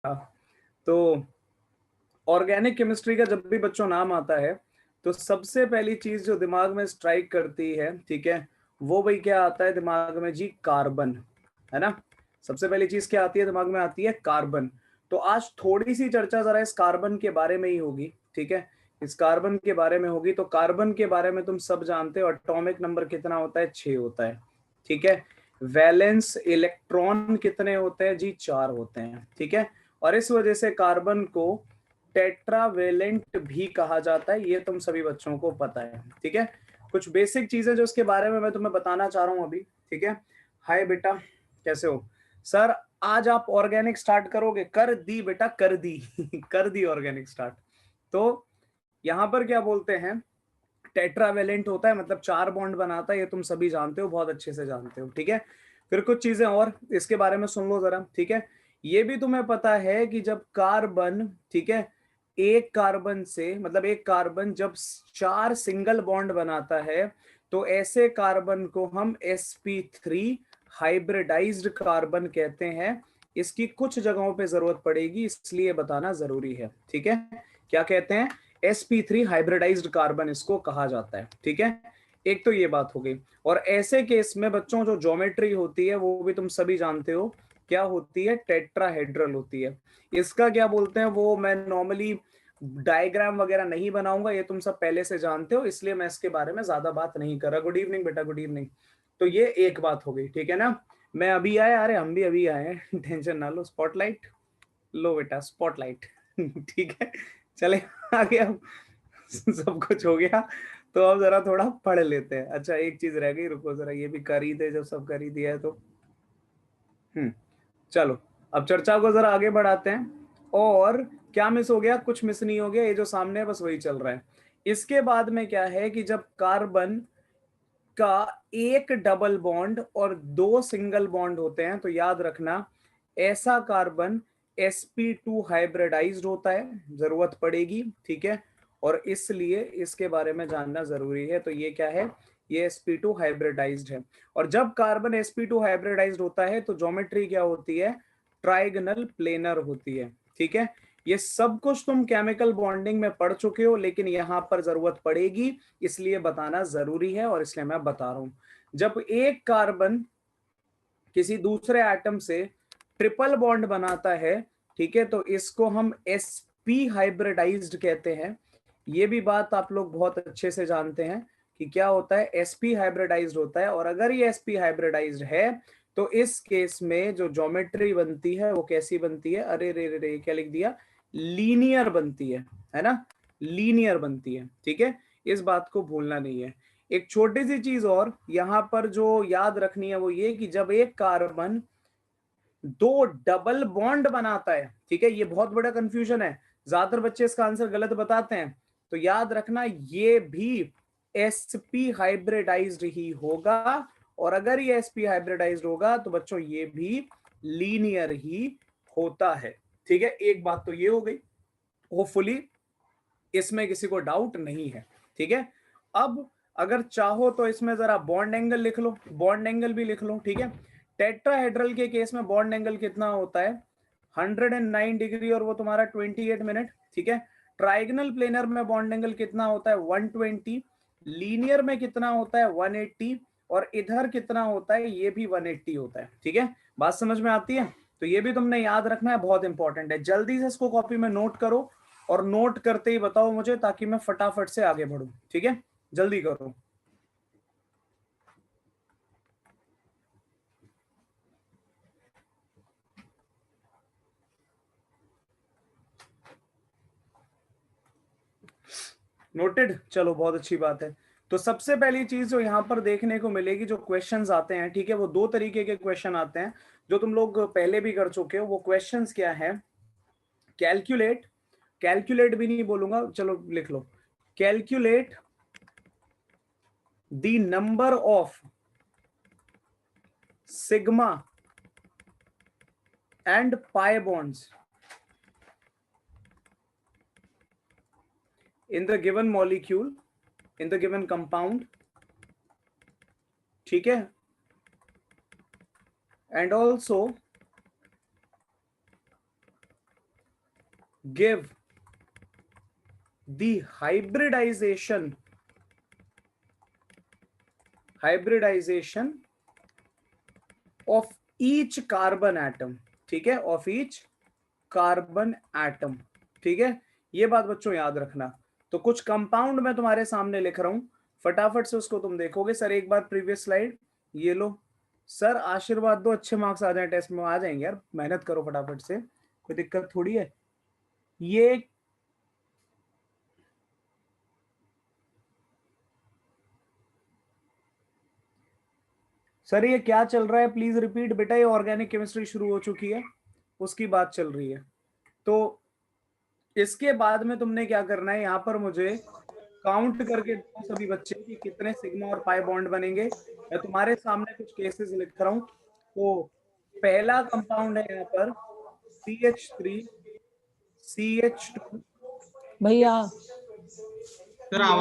तो organic chemistry का जब भी बच्चों नाम आता है तो सबसे पहली चीज जो दिमाग में स्ट्राइक करती है, ठीक है, वो भाई क्या आता है दिमाग में जी? कार्बन, है ना। सबसे पहली चीज क्या आती है दिमाग में? आती है कार्बन। तो आज थोड़ी सी चर्चा जरा इस कार्बन के बारे में ही होगी, ठीक है। इस कार्बन के बारे में होगी। तो कार्बन के बारे में तुम सब जानते हो, एटॉमिक नंबर कितना होता है? 6 होता है, ठीक है। वैलेंस इलेक्ट्रॉन कितने होते हैं जी? 4 होते हैं, ठीक है। और इस वजह से कार्बन को टेट्रावेलेंट भी कहा जाता है, ये तुम सभी बच्चों को पता है, ठीक है। कुछ बेसिक चीजें जो इसके बारे में मैं तुम्हें बताना चाह रहा हूं अभी, ठीक है। हाय बेटा, कैसे हो? सर आज आप ऑर्गेनिक स्टार्ट करोगे? कर दी बेटा, कर दी कर दी ऑर्गेनिक स्टार्ट। तो यहां पर क्या बोलते हैं, टेट्रावेलेंट होता है, मतलब 4 बॉन्ड बनाता है, ये तुम सभी जानते हो, बहुत अच्छे से जानते हो, ठीक है। फिर कुछ चीजें और इसके बारे में सुन लो जरा, ठीक है। ये भी तुम्हें पता है कि जब कार्बन, ठीक है, एक कार्बन से, मतलब एक कार्बन जब 4 सिंगल बॉन्ड बनाता है तो ऐसे कार्बन को हम sp3 हाइब्रिडाइज्ड कार्बन कहते हैं। इसकी कुछ जगहों पे जरूरत पड़ेगी, इसलिए बताना जरूरी है, ठीक है। क्या कहते हैं? sp3 हाइब्रिडाइज्ड कार्बन इसको कहा जाता है, ठीक है। एक तो ये बात हो गई। और ऐसे केस में बच्चों जो ज्योमेट्री होती है वो भी तुम सभी जानते हो, क्या होती है? टेट्राहेड्रल होती है। इसका क्या बोलते हैं वो मैं नॉर्मली डायग्राम वगैरह नहीं बनाऊंगा, ये तुम सब पहले से जानते हो, इसलिए मैं इसके बारे में ज्यादा बात नहीं कर रहा। गुड इवनिंग बेटा, गुड इवनिंग। तो ये एक बात हो गई, ठीक है ना। मैं अभी आया, अरे हम भी अभी आए हैं टेंशन ना लो। स्पॉटलाइट लो बेटा, स्पॉटलाइट ठीक है, चले आगे। अब सब कुछ हो गया, तो अब जरा थोड़ा पढ़ लेते हैं। अच्छा एक चीज रह गई, रुको जरा, ये भी कर ही दे जब सब कर ही दिया है तो। चलो अब चर्चा को जरा आगे बढ़ाते हैं। और क्या मिस हो गया? कुछ मिस नहीं हो गया, ये जो सामने है बस वही चल रहा है। इसके बाद में क्या है कि जब कार्बन का एक डबल बॉन्ड और 2 सिंगल बॉन्ड होते हैं तो याद रखना ऐसा कार्बन sp2 हाइब्रिडाइज्ड होता है, जरूरत पड़ेगी, ठीक है। और इसलिए इसके बारे में जानना जरूरी है। तो ये क्या है? ये sp2 हाइब्रिडाइज्ड है। और जब कार्बन sp2 हाइब्रिडाइज्ड होता है तो ज्योमेट्री क्या होती है? ट्राइगोनल प्लेनर होती है, ठीक है। ये सब कुछ तुम केमिकल बॉन्डिंग में पढ़ चुके हो, लेकिन यहां पर जरूरत पड़ेगी, इसलिए बताना जरूरी है और इसलिए मैं बता रहा हूं। जब एक कार्बन किसी दूसरे एटम से ट्रिपल बॉन्ड बनाता है, ठीक है, तो इसको हम sp हाइब्रिडाइज्ड कहते हैं। ये भी बात आप लोग बहुत अच्छे से जानते हैं कि क्या होता है? sp हाइब्रिडाइज्ड होता है। और अगर ये sp हाइब्रिडाइज्ड है तो इस केस में जो ज्योमेट्री बनती है वो कैसी बनती है? अरे रे रे रे, क्या लिख दिया? लीनियर बनती है ना। लीनियर बनती है, ठीक है। इस बात को भूलना नहीं है। एक छोटी सी चीज और यहां पर जो याद रखनी है वो ये कि जब एक कार्बन 2 डबल बॉन्ड बनाता है, ठीक है, ये बहुत बड़ा कंफ्यूजन है, ज्यादातर बच्चे इसका आंसर गलत बताते हैं। तो याद रखना ये भी sp हाइब्रिडाइज्ड ही होगा। और अगर ये sp हाइब्रिडाइज्ड होगा तो बच्चों ये भी लीनियर ही होता है, ठीक है। एक बात तो ये हो गई, होपफुली इसमें किसी को डाउट नहीं है, ठीक है। अब अगर चाहो तो इसमें जरा बॉन्ड एंगल लिख लो, बॉन्ड एंगल भी लिख लो, ठीक है। टेट्राहेड्रल के केस में बॉन्ड एंगल कितना होता है? 109 डिग्री, और वो तुम्हारा 28 मिनट, ठीक है। ट्राइगोनल प्लेनर में बॉन्ड एंगल कितना होता है? 120। लीनियर में कितना होता है? 180। और इधर कितना होता है? ये भी 180 होता है, ठीक है। बात समझ में आती है? तो ये भी तुमने याद रखना है, बहुत इंपॉर्टेंट है। जल्दी से इसको कॉपी में नोट करो और नोट करते ही बताओ मुझे, ताकि मैं फटाफट से आगे बढ़ूं, ठीक है। जल्दी करो। नोटेड, चलो बहुत अच्छी बात है। तो सबसे पहली चीज जो यहाँ पर देखने को मिलेगी, जो क्वेश्चंस आते हैं, ठीक है, वो 2 तरीके के क्वेश्चन आते हैं जो तुम लोग पहले भी कर चुके हो। वो क्वेश्चंस क्या है? कैलकुलेट, कैलकुलेट भी नहीं बोलूंगा, चलो लिख लो, calculate the number of sigma and pi bonds in the given molecule, in the given compound, ठीक है। And also give the hybridization of each carbon atom, ठीक है, of each carbon atom, ठीक है। ये बात बच्चों याद रखना। तो कुछ कंपाउंड मैं तुम्हारे सामने लिख रहा हूं, फटाफट से उसको तुम देखोगे। सर एक बार प्रीवियस स्लाइड, ये लो सर, आशीर्वाद दो अच्छे मार्क्स आ जाए टेस्ट में। आ जाएंगे यार, मेहनत करो फटाफट से, कोई दिक्कत थोड़ी है। ये सर ये क्या चल रहा है, प्लीज रिपीट बेटा। ये ऑर्गेनिक केमिस्ट्री शुरू हो चुकी है, उसकी बात चल रही है। तो इसके बाद में तुमने क्या करना है, यहाँ पर मुझे काउंट करके दो सभी बच्चे कि कितने सिग्मा और पाई बॉन्ड बनेंगे। मैं तुम्हारे सामने कुछ केसेस लिख रहा हूँ। तो पहला कंपाउंड है यहाँ पर CH3 CH2। भैया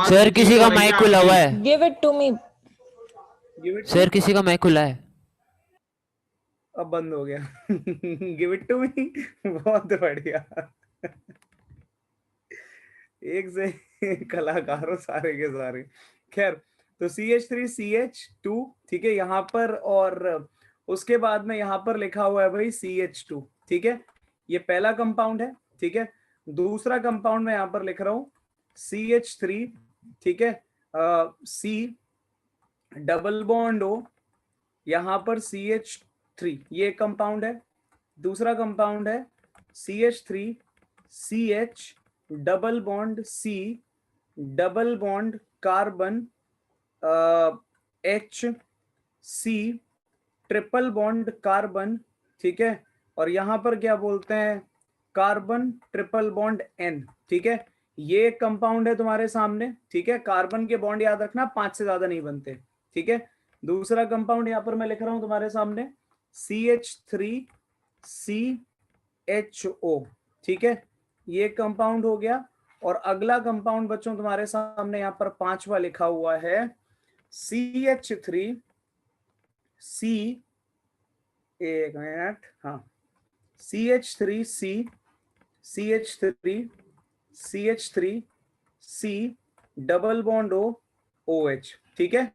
सर किसी का माइक खुला हुआ है। Give it to me. Sir किसी का माइक खुला है। अब बंद हो गया। Give it to me. बहुत बढ़िया। एक से कलाकारों सारे के सारे। खैर, तो CH3CH2, ठीक है यहाँ पर, और उसके बाद में यहाँ पर लिखा हुआ है भाई CH2, ठीक है। ये पहला कंपाउंड है, ठीक है। दूसरा कंपाउंड मैं यहाँ पर लिख रहा हूँ CH3, ठीक है, C डबल बॉन्ड O, यहाँ पर CH3, ये कंपाउंड है। दूसरा कंपाउंड है CH3CH double bond C double bond carbon HC triple bond carbon, ठीक है। और यहां पर क्या बोलते हैं, कार्बन ट्रिपल बॉन्ड N, ठीक है। ये एक कंपाउंड है तुम्हारे सामने, ठीक है। कार्बन के बॉन्ड याद रखना 5 से ज्यादा नहीं बनते, ठीक है। दूसरा कंपाउंड यहां पर मैं लिख रहा हूं तुम्हारे सामने CH3CHO, ठीक है। ये कंपाउंड हो गया। और अगला कंपाउंड बच्चों तुम्हारे सामने यहाँ पर पांचवा लिखा हुआ है CH3C, एक मिनट, हाँ, CH3C डबल बॉन्ड OH, ठीक है।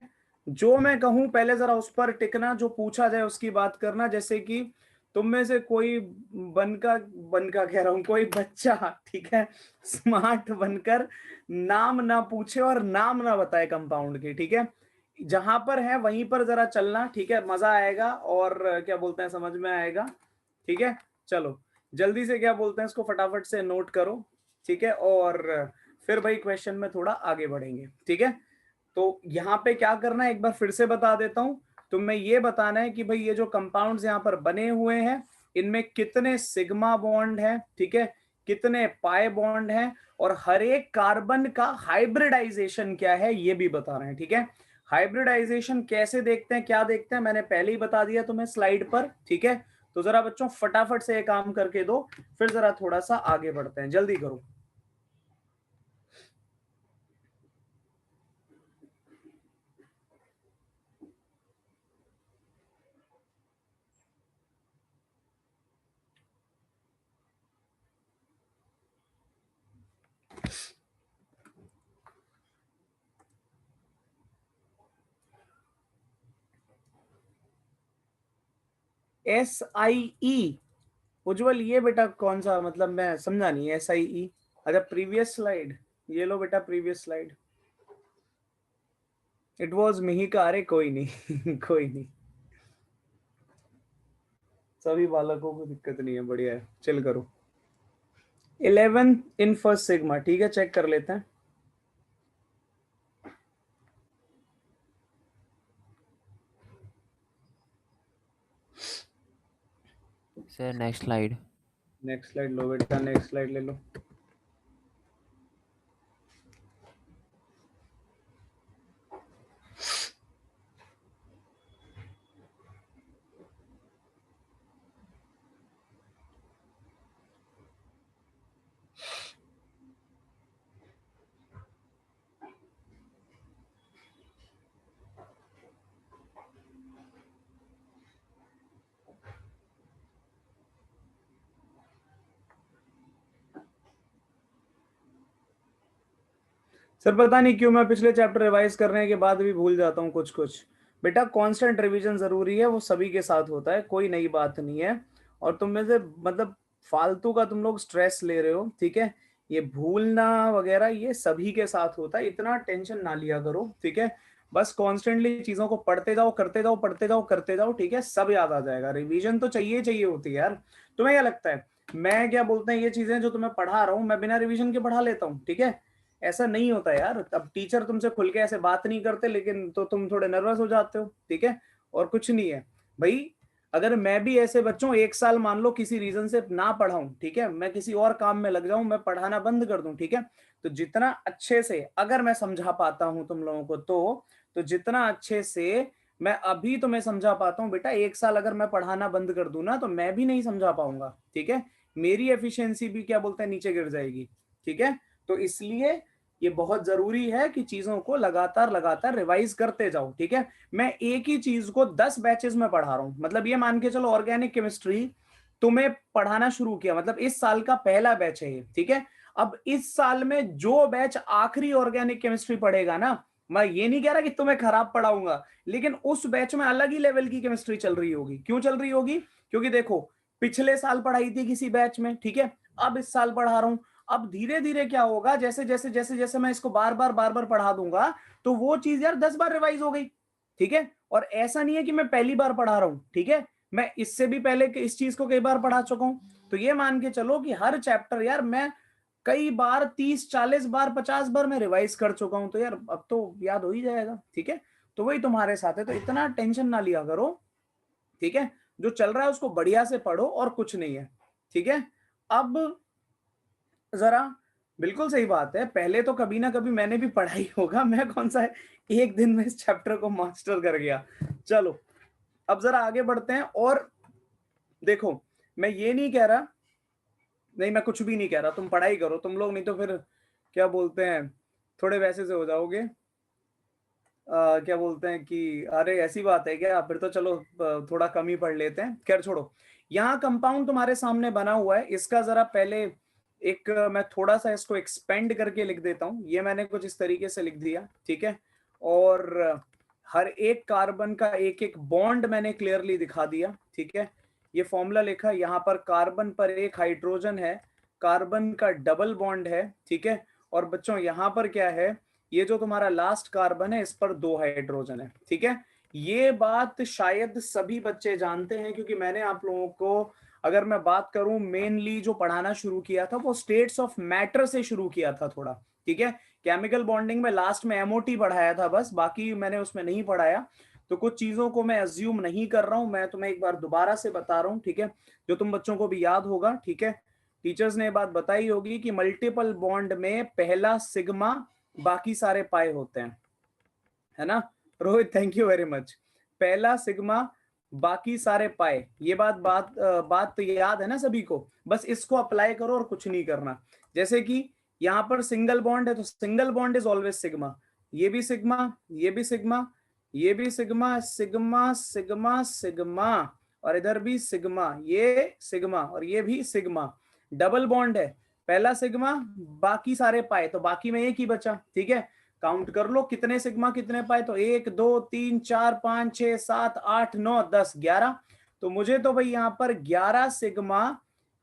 जो मैं कहूं पहले जरा उस पर टिकना, जो पूछा जाए उसकी बात करना। जैसे कि तुम में से कोई बनका कह रहा हूं, कोई बच्चा, ठीक है, स्मार्ट बनकर नाम ना पूछे और नाम ना बताए कंपाउंड के, ठीक है। जहां पर है वहीं पर जरा चलना, ठीक है, मजा आएगा और क्या बोलते हैं समझ में आएगा, ठीक है। चलो जल्दी से क्या बोलते हैं इसको फटाफट से नोट करो, ठीक है। और फिर भाई क्वेश्चन में थोड़ा आगे बढ़ेंगे, ठीक है। तो यहाँ पे क्या करना है एक बार फिर से बता देता हूं। तुम्हें ये बताना है कि भाई ये जो कंपाउंड्स यहाँ पर बने हुए हैं, इनमें कितने सिग्मा बॉन्ड है, ठीक है, कितने पाई बॉन्ड है, और हर एक कार्बन का हाइब्रिडाइजेशन क्या है ये भी बता रहे हैं, ठीक है। हाइब्रिडाइजेशन कैसे देखते हैं, क्या देखते हैं, मैंने पहले ही बता दिया तुम्हें स्लाइड पर, ठीक है। तो जरा बच्चों फटाफट से ये काम करके दो, फिर जरा थोड़ा सा आगे बढ़ते हैं, जल्दी करो। SIE, उज्जवल ये बेटा कौन सा, मतलब मैं समझा नहीं, SIE। अच्छा प्रीवियस स्लाइड, ये लो बेटा प्रीवियस स्लाइड। इट वॉज मिही का, अरे कोई नहीं। कोई नहीं, सभी बालकों को दिक्कत नहीं है, बढ़िया है, चिल करो। 11 इन फर्स्ट सिग्मा, ठीक है, चेक कर लेते हैं। Sir next slide. Next slide लो बेटा, नेक्स्ट स्लाइड ले लो। सर पता नहीं क्यों मैं पिछले चैप्टर रिवाइज करने के बाद भी भूल जाता हूँ कुछ कुछ। बेटा कांस्टेंट रिवीजन जरूरी है, वो सभी के साथ होता है, कोई नई बात नहीं है। और तुम में से मतलब फालतू का तुम लोग स्ट्रेस ले रहे हो, ठीक है। ये भूलना वगैरह ये सभी के साथ होता है, इतना टेंशन ना लिया करो, ठीक है। बस कॉन्स्टेंटली चीजों को पढ़ते जाओ, करते जाओ, पढ़ते जाओ, करते जाओ, ठीक है, सब याद आ जाएगा। रिवीजन तो चाहिए चाहिए होती है यार। तुम्हें क्या लगता है मैं क्या बोलते हैं ये चीजें जो तुम्हें पढ़ा रहा हूँ मैं बिना रिवीजन के पढ़ा लेता हूँ, ठीक है। ऐसा नहीं होता यार। अब टीचर तुमसे खुल के ऐसे बात नहीं करते, लेकिन तो तुम थोड़े नर्वस हो जाते हो, ठीक है। और कुछ नहीं है भाई। अगर मैं भी ऐसे बच्चों 1 साल मान लो किसी रीजन से ना पढ़ाऊं, ठीक है, मैं किसी और काम में लग जाऊं, मैं पढ़ाना बंद कर दूं, ठीक है, तो जितना अच्छे से अगर मैं समझा पाता हूं तुम लोगों को तो जितना अच्छे से मैं अभी तुम्हें समझा पाता हूं बेटा, 1 साल अगर मैं पढ़ाना बंद कर दूं ना तो मैं भी नहीं समझा पाऊंगा, ठीक है। मेरी एफिशिएंसी भी क्या बोलते हैं नीचे गिर जाएगी, ठीक है। तो इसलिए ये बहुत जरूरी है कि चीजों को लगातार लगातार रिवाइज करते जाओ, ठीक है। मैं एक ही चीज को 10 बैचेस में पढ़ा रहा हूं, मतलब ये मान के चलो ऑर्गेनिक केमिस्ट्री तुम्हें पढ़ाना शुरू किया, मतलब इस साल का पहला बैच है ये, ठीक है। अब इस साल में जो बैच आखिरी ऑर्गेनिक केमिस्ट्री पढ़ेगा ना, मैं ये नहीं कह रहा कि तुम्हें खराब पढ़ाऊंगा, लेकिन उस बैच में अलग ही लेवल की केमिस्ट्री चल रही होगी। क्यों चल रही होगी? क्योंकि देखो पिछले साल पढ़ाई थी किसी बैच में, ठीक है, अब इस साल पढ़ा रहा हूं। अब धीरे धीरे क्या होगा, जैसे जैसे जैसे जैसे मैं इसको बार बार पढ़ा दूंगा तो वो चीज यार 10 बार रिवाइज हो गई, ठीक है। और ऐसा नहीं है कि मैं पहली बार पढ़ा रहा हूं, ठीक है, मैं इससे भी पहले इस चीज को कई बार पढ़ा चुका हूं। तो ये मान के चलो कि हर चैप्टर यार मैं कई बार 30 40 बार 50 बार मैं रिवाइज कर चुका हूं, तो यार अब तो याद हो ही जाएगा, ठीक है। तो वही तुम्हारे साथ है, तो इतना टेंशन ना लिया करो, ठीक है। जो चल रहा है उसको बढ़िया से पढ़ो और कुछ नहीं है, ठीक है। अब जरा बिल्कुल सही बात है, पहले तो कभी ना कभी मैंने भी पढ़ा ही होगा, मैं कौन सा है एक दिन में इस चैप्टर को मास्टर कर गया। चलो अब जरा आगे बढ़ते हैं। और देखो मैं ये नहीं कह रहा, नहीं मैं कुछ भी नहीं कह रहा, तुम पढ़ाई करो तुम लोग, नहीं तो फिर क्या बोलते हैं थोड़े वैसे से हो जाओगे। क्या बोलते हैं कि अरे ऐसी बात है क्या, फिर तो चलो थोड़ा कम ही पढ़ लेते हैं। खैर छोड़ो, यहाँ कंपाउंड तुम्हारे सामने बना हुआ है, इसका जरा पहले एक मैं थोड़ा सा इसको एक्सपेंड करके लिख देता हूँ। ये मैंने कुछ इस तरीके से लिख दिया, ठीक है। और हर एक कार्बन का एक एक बॉन्ड मैंने क्लियरली दिखा दिया, ठीक है। ये फॉर्मूला लिखा, यहाँ पर कार्बन पर एक हाइड्रोजन है, कार्बन का डबल बॉन्ड है, ठीक है। और बच्चों यहाँ पर क्या है, ये जो तुम्हारा लास्ट कार्बन है इस पर 2 हाइड्रोजन है, ठीक है। ये बात शायद सभी बच्चे जानते हैं, क्योंकि मैंने आप लोगों को अगर मैं बात करूं मेनली जो पढ़ाना शुरू किया था वो स्टेट्स ऑफ मैटर से शुरू किया था थोड़ा, ठीक है। केमिकल बॉन्डिंग में लास्ट में एमओटी पढ़ाया था बस, बाकी मैंने उसमें नहीं पढ़ाया। तो कुछ चीजों को मैं अज्यूम नहीं कर रहा हूं, मैं तुम्हें एक बार दोबारा से बता रहा हूं, ठीक है, जो तुम बच्चों को भी याद होगा, ठीक है। टीचर्स ने बात बताई होगी कि मल्टीपल बॉन्ड में पहला सिग्मा बाकी सारे पाए होते हैं, है ना। Rohit thank you very much. पहला सिग्मा बाकी सारे पाए, ये बात तो याद है ना सभी को, बस इसको अप्लाई करो और कुछ नहीं करना। जैसे कि यहाँ पर सिंगल बॉन्ड है तो single bond is always sigma, ये भी सिग्मा, ये भी सिग्मा, ये भी सिग्मा, सिग्मा सिग्मा सिग्मा, और इधर भी सिग्मा, ये सिग्मा और ये भी सिग्मा। डबल बॉन्ड है, पहला सिग्मा बाकी सारे पाए, तो बाकी में एक ही बचा, ठीक है। काउंट कर लो कितने सिग्मा कितने पाए, तो 1 2 3 4 5 6 7 8 9 10 11। तो मुझे तो भाई यहाँ पर 11 सिग्मा,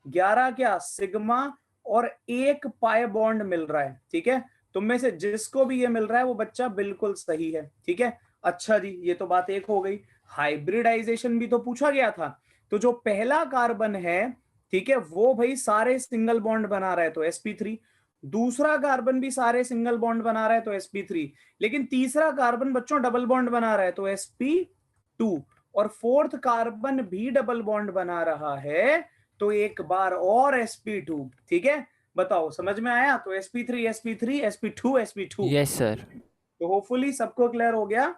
11 क्या सिग्मा और एक पाए बॉन्ड मिल रहा है, ठीक है। तुम में से जिसको भी ये मिल रहा है वो बच्चा बिल्कुल सही है, ठीक है। अच्छा जी, ये तो बात एक हो गई। हाइब्रिडाइजेशन भी तो पूछा गया था, तो जो पहला कार्बन है, ठीक है, वो भाई सारे सिंगल बॉन्ड बना रहा है तो sp3, दूसरा कार्बन भी सारे सिंगल बॉन्ड बना रहा है तो sp3, लेकिन तीसरा कार्बन बच्चों डबल बॉन्ड बना रहा है तो sp2, और फोर्थ कार्बन भी डबल बॉन्ड बना रहा है तो एक बार और sp2, ठीक है। बताओ समझ में आया? तो sp3 sp3 sp2 sp2। Yes sir. तो होपफुली सबको क्लियर हो गया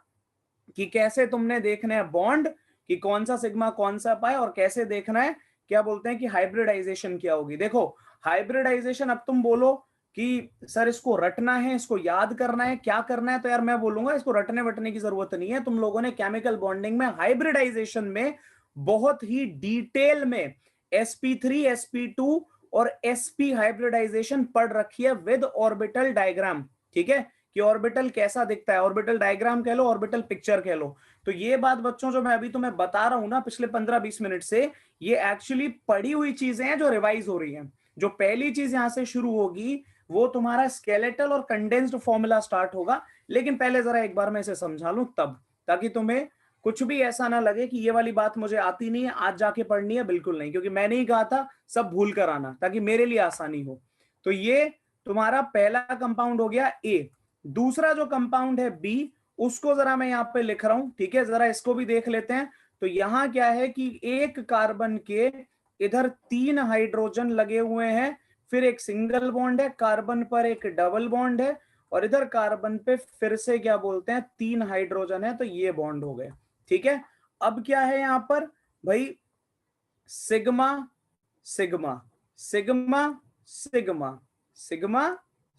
कि कैसे तुमने देखना है बॉन्ड कि कौन सा सिग्मा कौन सा पाए, और कैसे देखना है क्या बोलते हैं कि हाइब्रिडाइजेशन क्या होगी। देखो हाइब्रिडाइजेशन, अब तुम बोलो कि सर इसको रटना है, इसको याद करना है, क्या करना है, तो यार मैं बोलूंगा इसको रटने वटने की जरूरत नहीं है। तुम लोगों ने केमिकल बॉन्डिंग में हाइब्रिडाइजेशन में बहुत ही डिटेल में sp3 sp2 और sp हाइब्रिडाइजेशन पढ़ रखी है विद ऑर्बिटल डायग्राम, ठीक है, कि ऑर्बिटल कैसा दिखता है, ऑर्बिटल डायग्राम कह लो, ऑर्बिटल पिक्चर कह लो। तो ये बात बच्चों जो मैं अभी तुम्हें बता रहा हूं ना पिछले 15-20 मिनट से, ये एक्चुअली पढ़ी हुई चीजें हैं जो रिवाइज हो रही हैं। जो पहली चीज यहां से शुरू होगी वो तुम्हारा स्केलेटल और कंडेंस्ड फॉर्मूला स्टार्ट होगा। लेकिन पहले जरा एक बार मैं इसे समझा लूं तब, ताकि तुम्हें कुछ भी ऐसा ना लगे कि ये वाली बात मुझे आती नहीं है, आज जाके पढ़नी है, बिल्कुल नहीं, क्योंकि मैंने ही कहा था सब भूल कर आना ताकि मेरे लिए आसानी हो। तो ये तुम्हारा पहला कंपाउंड हो गया ए। दूसरा जो कंपाउंड है बी, उसको जरा मैं यहाँ पे लिख रहा हूं, ठीक है, जरा इसको भी देख लेते हैं। तो यहां क्या है कि एक कार्बन के इधर 3 हाइड्रोजन लगे हुए हैं, फिर एक सिंगल बॉन्ड है, कार्बन पर एक डबल बॉन्ड है, और इधर कार्बन पे फिर से क्या बोलते हैं 3 हाइड्रोजन है, तो ये बॉन्ड हो गए। ठीक है, अब क्या है यहां पर भाई, sigma sigma sigma sigma sigma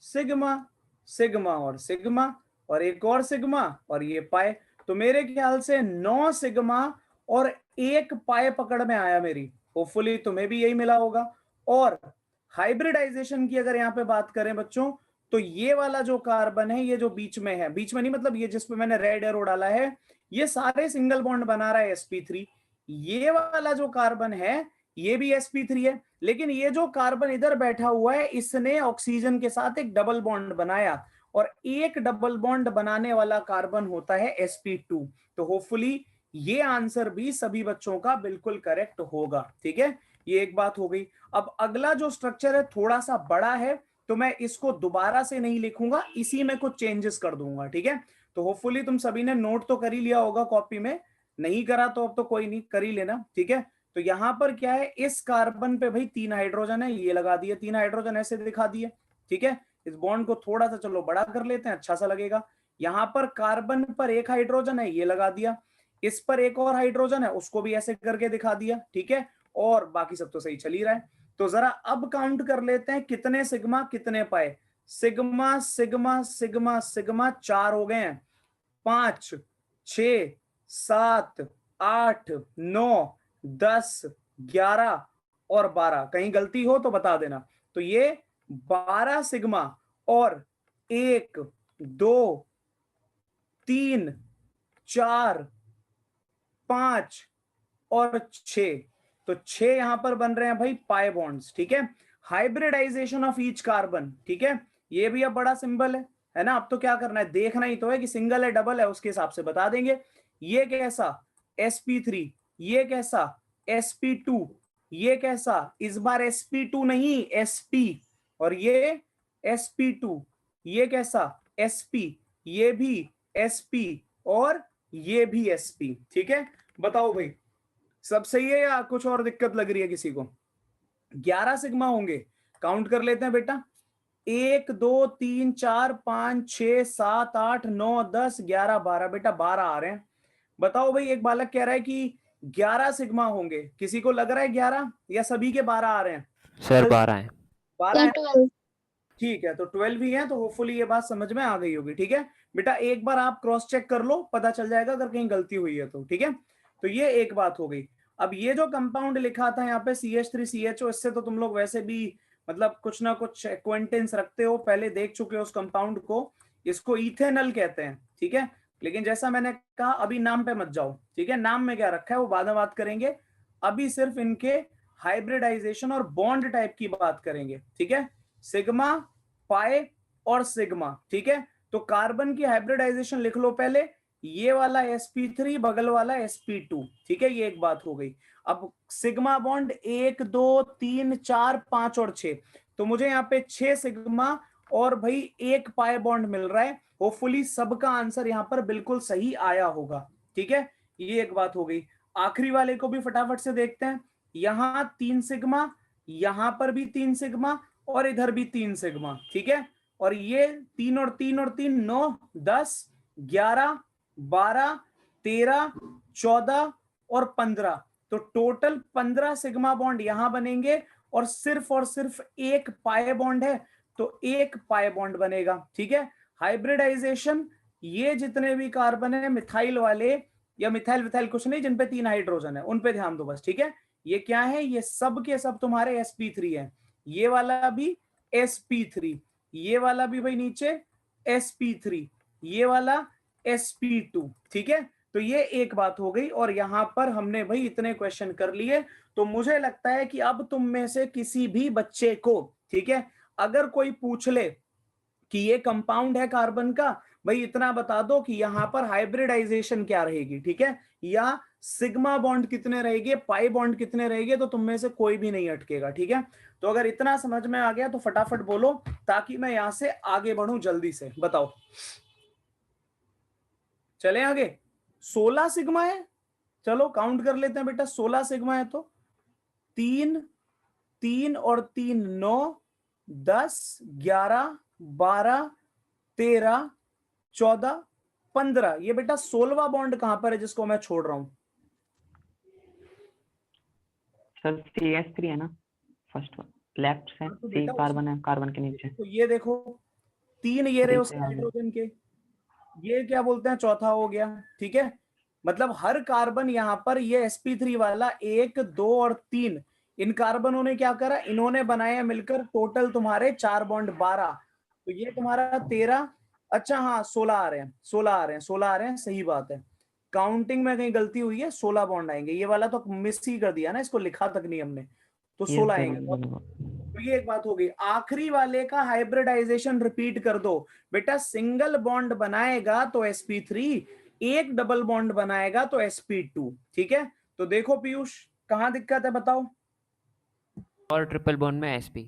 sigma sigma और सिग्मा और एक और सिग्मा और ये पाए। तो मेरे ख्याल से 9 सिग्मा और एक पाए पकड़ में आया मेरी। होपफुली तुम्हें भी यही मिला होगा। और हाइब्रिडाइजेशन की अगर यहाँ पे बात करें बच्चों, तो ये वाला जो कार्बन है, ये जो बीच में है, बीच में नहीं मतलब ये जिस पे मैंने रेड एरो डाला है, ये सारे सिंगल बॉन्ड बना रहा है sp3। ये वाला जो कार्बन है ये भी sp3 है, लेकिन ये जो कार्बन इधर बैठा हुआ है इसने ऑक्सीजन के साथ एक डबल बॉन्ड बनाया, और एक डबल बॉन्ड बनाने वाला कार्बन होता है sp2। तो होपफुली ये आंसर भी सभी बच्चों का बिल्कुल करेक्ट होगा। ठीक है, ये एक बात हो गई। अब अगला जो स्ट्रक्चर है थोड़ा सा बड़ा है, तो मैं इसको दोबारा से नहीं लिखूंगा, इसी में कुछ चेंजेस कर दूंगा। ठीक है, तो होपफुली तुम सभी ने नोट तो कर ही लिया होगा कॉपी में, नहीं करा तो अब तो कोई नहीं, कर ही लेना। ठीक है, तो यहां पर क्या है, इस कार्बन पे भाई 3 हाइड्रोजन है, ये लगा दिए, 3 हाइड्रोजन ऐसे दिखा दिए। ठीक है, इस बॉन्ड को थोड़ा सा चलो बड़ा कर लेते हैं, अच्छा सा लगेगा। यहां पर कार्बन पर एक हाइड्रोजन है, ये लगा दिया। इस पर एक और हाइड्रोजन है, उसको भी ऐसे करके दिखा दिया। ठीक है, और बाकी सब तो सही चल ही रहा है। तो जरा अब काउंट कर लेते हैं कितने सिग्मा कितने पाए। सिग्मा सिग्मा सिग्मा सिग्मा 4 हो गए हैं, 5 6 7 8 9 10 11 और 12। कहीं गलती हो तो बता देना। तो ये 12 सिग्मा और 1 2 3 4 5 और 6, तो 6 यहां पर बन रहे हैं भाई पाई बॉन्ड्स। ठीक है, हाइब्रिडाइजेशन ऑफ ईच कार्बन। ठीक है, ये भी अब बड़ा सिंबल है ना। अब तो क्या करना है, देखना ही तो है कि सिंगल है डबल है, उसके हिसाब से बता देंगे। ये कैसा sp3, ये कैसा sp2, ये कैसा इस बार sp2 नहीं sp, और ये sp2, ये कैसा sp, ये भी sp और ये भी sp। ठीक है, बताओ भाई सब सही है या कुछ और दिक्कत लग रही है किसी को। 11 सिग्मा होंगे, काउंट कर लेते हैं बेटा। 1 2 3 4 5 6 7 8 9 10 11 12, बेटा 12 आ रहे हैं। बताओ भाई, एक बालक कह रहा है कि 11 सिग्मा होंगे, किसी को लग रहा है 11 या सभी के 12 आ रहे हैं? सर 12 है। 12 है, ठीक है, तो 12 ही है। तो होपफुली ये बात समझ में आ गई होगी। ठीक है बेटा, एक बार आप क्रॉस चेक कर लो, पता चल जाएगा अगर कहीं गलती हुई है तो। ठीक है, तो ये एक बात हो गई। अब ये जो कंपाउंड लिखा था यहाँ पे CH3CHO, इससे तो तुम लोग वैसे भी मतलब कुछ ना कुछ एक्वेंटेंस रखते हो, पहले देख चुके हो उस कंपाउंड को। इसको इथेनॉल कहते हैं। ठीक है, लेकिन जैसा मैंने कहा अभी नाम पे मत जाओ। ठीक है, नाम में क्या रखा है वो बाद में बात करेंगे, अभी सिर्फ इनके हाइब्रिडाइजेशन और बॉन्ड टाइप की बात करेंगे। ठीक है, सिग्मा पाए और सिग्मा। ठीक है, तो कार्बन की हाइब्रिडाइजेशन लिख लो पहले, ये वाला sp3 बगल वाला sp2। ठीक है, ये एक बात हो गई। अब सिग्मा बॉन्ड 1 2 3 4 5 और 6, तो मुझे यहाँ पे 6 सिग्मा और भाई एक पाए बॉन्ड मिल रहा है। होपफुली सबका आंसर यहाँ पर बिल्कुल सही आया होगा। ठीक है, ये एक बात हो गई। आखिरी वाले को भी फटाफट से देखते हैं। यहां 3 सिग्मा, यहां पर भी 3 सिग्मा और इधर भी 3 सिग्मा। ठीक है, और ये 3 और 3 और 3 9 10 11 12 13 14 और 15, तो टोटल 15 सिग्मा बॉन्ड यहां बनेंगे, और सिर्फ एक पाए बॉन्ड है, तो एक पाए बॉन्ड बनेगा। ठीक है, हाइब्रिडाइजेशन, ये जितने भी कार्बन है मिथाइल वाले या मिथाइल विथाइल कुछ नहीं, जिन पे 3 हाइड्रोजन है उन पे ध्यान दो बस। ठीक है, ये क्या है, ये सब के सब तुम्हारे sp3 है। ये वाला भी sp3, ये वाला भी भाई नीचे sp3, ये वाला sp2, ठीक है। तो ये एक बात हो गई, और यहां पर हमने भाई इतने क्वेश्चन कर लिए। तो मुझे लगता है कि अब तुम में से किसी भी बच्चे को, ठीक है, अगर कोई पूछ ले कि ये कंपाउंड है कार्बन का, भाई इतना बता दो कि यहां पर हाइब्रिडाइजेशन क्या रहेगी, ठीक है, या सिग्मा बॉन्ड कितने रहेंगे, पाई बॉन्ड कितने रहेंगे, तो तुम में से कोई भी नहीं अटकेगा, ठीक है। तो अगर इतना समझ में आ गया तो फटाफट बोलो, ताकि मैं यहां से आगे बढ़ूं जल्दी से। बताओ, चले आगे। 16 सिग्मा है, चलो काउंट कर लेते हैं बेटा। 16 सिग्मा है तो 3, 3 और 3 9, 10, 11, 12, 13, 14, 15। ये बेटा 16वां बॉन्ड कहां पर है जिसको मैं छोड़ रहा हूं? सर CH3 है ना, फर्स्ट लेफ्ट से तो सी बेटा कार्बन है, कार्बन के नीचे। तो ये देखो 3 ये रहे उसके नीचे आ गया। हाइड्रोजन के, ये क्या बोलते हैं, चौथा हो गया, ठीक है। मतलब हर कार्बन यहां पर, ये sp3 वाला 1 2 और 3, इन कार्बनों ने क्या करा, इन्होंने बनाया मिलकर टोटल तुम्हारे 4 बॉन्ड 12। तो ये तुम्हारा 13, अच्छा हाँ 16 आ रहे हैं, 16 आ रहे हैं, 16 आ रहे हैं, सही बात है। काउंटिंग में कहीं गलती हुई है, 16 बॉन्ड आएंगे। ये वाला तो मिस ही कर दिया ना, इसको लिखा तक नहीं हमने, तो ये 16 सर आएंगे। बिल्कुल। तो ये एक बात हो गई। आखिरी वाले का हाइब्रिडाइजेशन रिपीट कर दो बेटा। सिंगल बॉन्ड बनाएगा तो sp3, एक डबल बॉन्ड बनाएगा तो sp2, ठीक है। तो देखो पीयूष, कहां दिक्कत है बताओ। और ट्रिपल बॉन्ड में sp।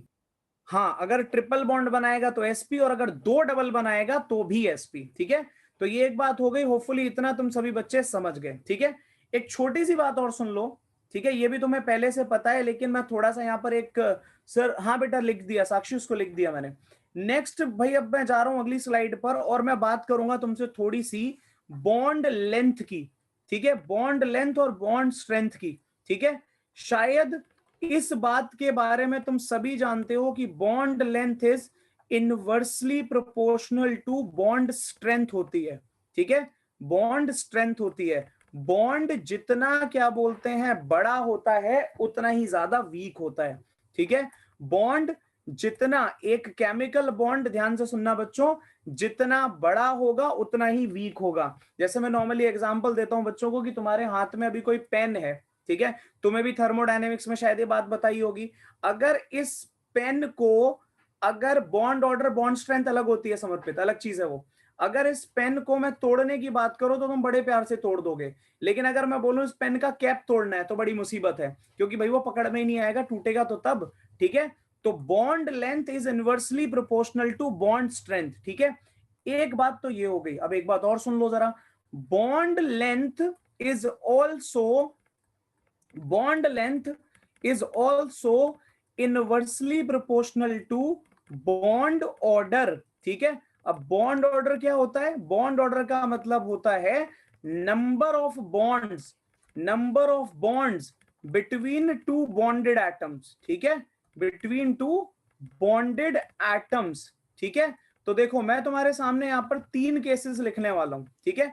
हाँ, अगर ट्रिपल बॉन्ड बनाएगा तो sp, और अगर 2 डबल बनाएगा तो भी sp, ठीक है। तो ये एक बात हो गई। होपफुली इतना तुम सभी बच्चे समझ गए, ठीक है। एक छोटी सी बात और सुन लो, ठीक है, ये भी तुम्हें पहले से पता है, लेकिन मैं थोड़ा सा यहाँ पर एक, सर हाँ बेटा लिख दिया, साक्षी उसको लिख दिया मैंने। नेक्स्ट भाई, अब मैं जा रहा हूं अगली स्लाइड पर, और मैं बात करूंगा तुमसे थोड़ी सी बॉन्ड लेंथ की, ठीक है, बॉन्ड लेंथ और बॉन्ड स्ट्रेंथ की, ठीक है। शायद इस बात के बारे में तुम सभी जानते हो कि bond length is inversely proportional to bond strength होती है, ठीक है, बॉन्ड स्ट्रेंथ होती है। बॉन्ड जितना क्या बोलते हैं बड़ा होता है, उतना ही ज्यादा वीक होता है, ठीक है। बॉन्ड जितना, एक केमिकल बॉन्ड, ध्यान से सुनना बच्चों, जितना बड़ा होगा उतना ही वीक होगा। जैसे मैं नॉर्मली एग्जांपल देता हूं बच्चों को कि तुम्हारे हाथ में अभी कोई पेन है, ठीक है, तुम्हें भी थर्मोडायनेमिक्स में शायद ये बात बताई होगी। अगर इस पेन को, अगर बॉन्ड ऑर्डर बॉन्ड स्ट्रेंथ अलग होती है समर्पित, अलग चीज है वो। अगर इस पेन को मैं तोड़ने की बात करूं तो तुम बड़े प्यार से तोड़ दोगे, लेकिन अगर मैं बोलूं इस पेन का कैप तोड़ना है तो बड़ी मुसीबत है, क्योंकि भाई वो पकड़ में ही नहीं आएगा, टूटेगा तो तब, ठीक है। तो bond length is inversely proportional to bond strength, ठीक है। एक बात तो ये हो गई। अब एक बात और सुन लो जरा। Bond length is also, bond length is also inversely proportional to bond order, ठीक है। अब बॉन्ड ऑर्डर क्या होता है? बॉन्ड ऑर्डर का मतलब होता है number of bonds, number of bonds between two bonded atoms, ठीक है, बिटवीन टू बॉन्डेड एटम्स, ठीक है। तो देखो मैं तुम्हारे सामने यहां पर 3 केसेस लिखने वाला हूं, ठीक है।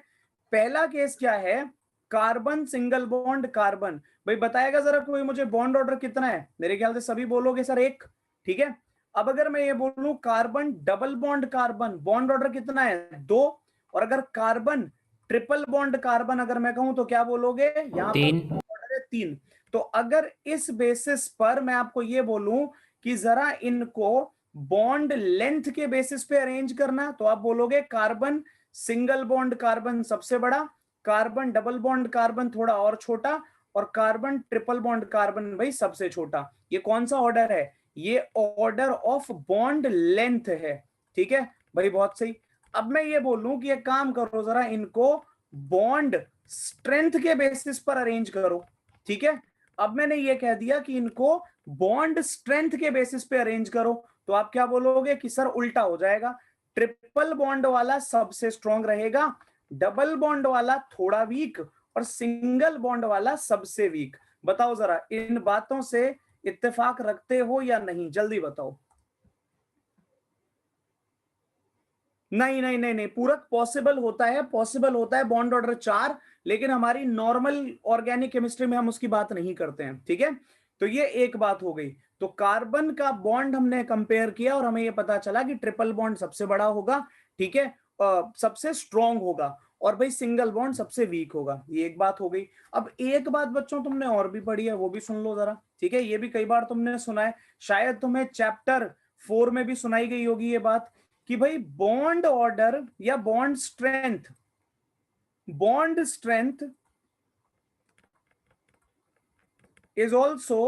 पहला केस क्या है? Carbon single bond carbon. भाई बताएगा जरा कोई मुझे बॉन्ड ऑर्डर कितना है? मेरे ख्याल से सभी बोलोगे सर 1, ठीक है। अब अगर मैं ये बोलूं carbon double bond carbon, bond order कितना है? 2। और अगर कार्बन ट्रिपल बॉन्ड कार्बन अगर मैं कहूं तो क्या बोलोगे? यहां पर 3। ऑर्डर है 3। तो अगर इस बेसिस पर मैं आपको ये बोलूं कि जरा इनको बॉन्ड लेंथ के बेसिस पे अरेंज करना, तो आप बोलोगे कार्बन सिंगल बॉन्ड कार्बन सबसे बड़ा, कार्बन डबल बॉन्ड कार्बन थोड़ा और छोटा, और कार्बन ट्रिपल बॉन्ड कार्बन भाई सबसे छोटा। ये कौन सा ऑर्डर है? ये ऑर्डर ऑफ बॉन्ड लेंथ है, ठीक है भाई, बहुत सही। अब मैं ये बोलूं कि एक काम करो, जरा इनको बॉन्ड स्ट्रेंथ के बेसिस पर अरेंज करो, ठीक है। अब मैंने ये कह दिया कि इनको बॉन्ड स्ट्रेंथ के बेसिस पे अरेंज करो, तो आप क्या बोलोगे कि सर उल्टा हो जाएगा, ट्रिपल बॉन्ड वाला सबसे स्ट्रॉन्ग रहेगा, डबल बॉन्ड वाला थोड़ा वीक, और सिंगल बॉन्ड वाला सबसे वीक। बताओ जरा इन बातों से इत्तेफाक रखते हो या नहीं? जल्दी बताओ। नहीं नहीं नहीं नहीं, पूरक पॉसिबल होता है, पॉसिबल होता है बॉन्ड ऑर्डर 4, लेकिन हमारी नॉर्मल ऑर्गेनिक केमिस्ट्री में हम उसकी बात नहीं करते हैं, ठीक है। तो ये एक बात हो गई। तो कार्बन का बॉन्ड हमने कंपेयर किया और हमें ये पता चला कि ट्रिपल बॉन्ड सबसे बड़ा होगा, ठीक है, सबसे स्ट्रॉन्ग होगा, और भाई सिंगल बॉन्ड सबसे वीक होगा। ये एक बात हो गई। अब एक बात बच्चों तुमने और भी पढ़ी है, वो भी सुन लो जरा, ठीक है। ये भी कई बार तुमने सुना है, शायद तुम्हें चैप्टर 4 में भी सुनाई गई होगी ये बात, कि भाई बॉन्ड ऑर्डर या bond strength is also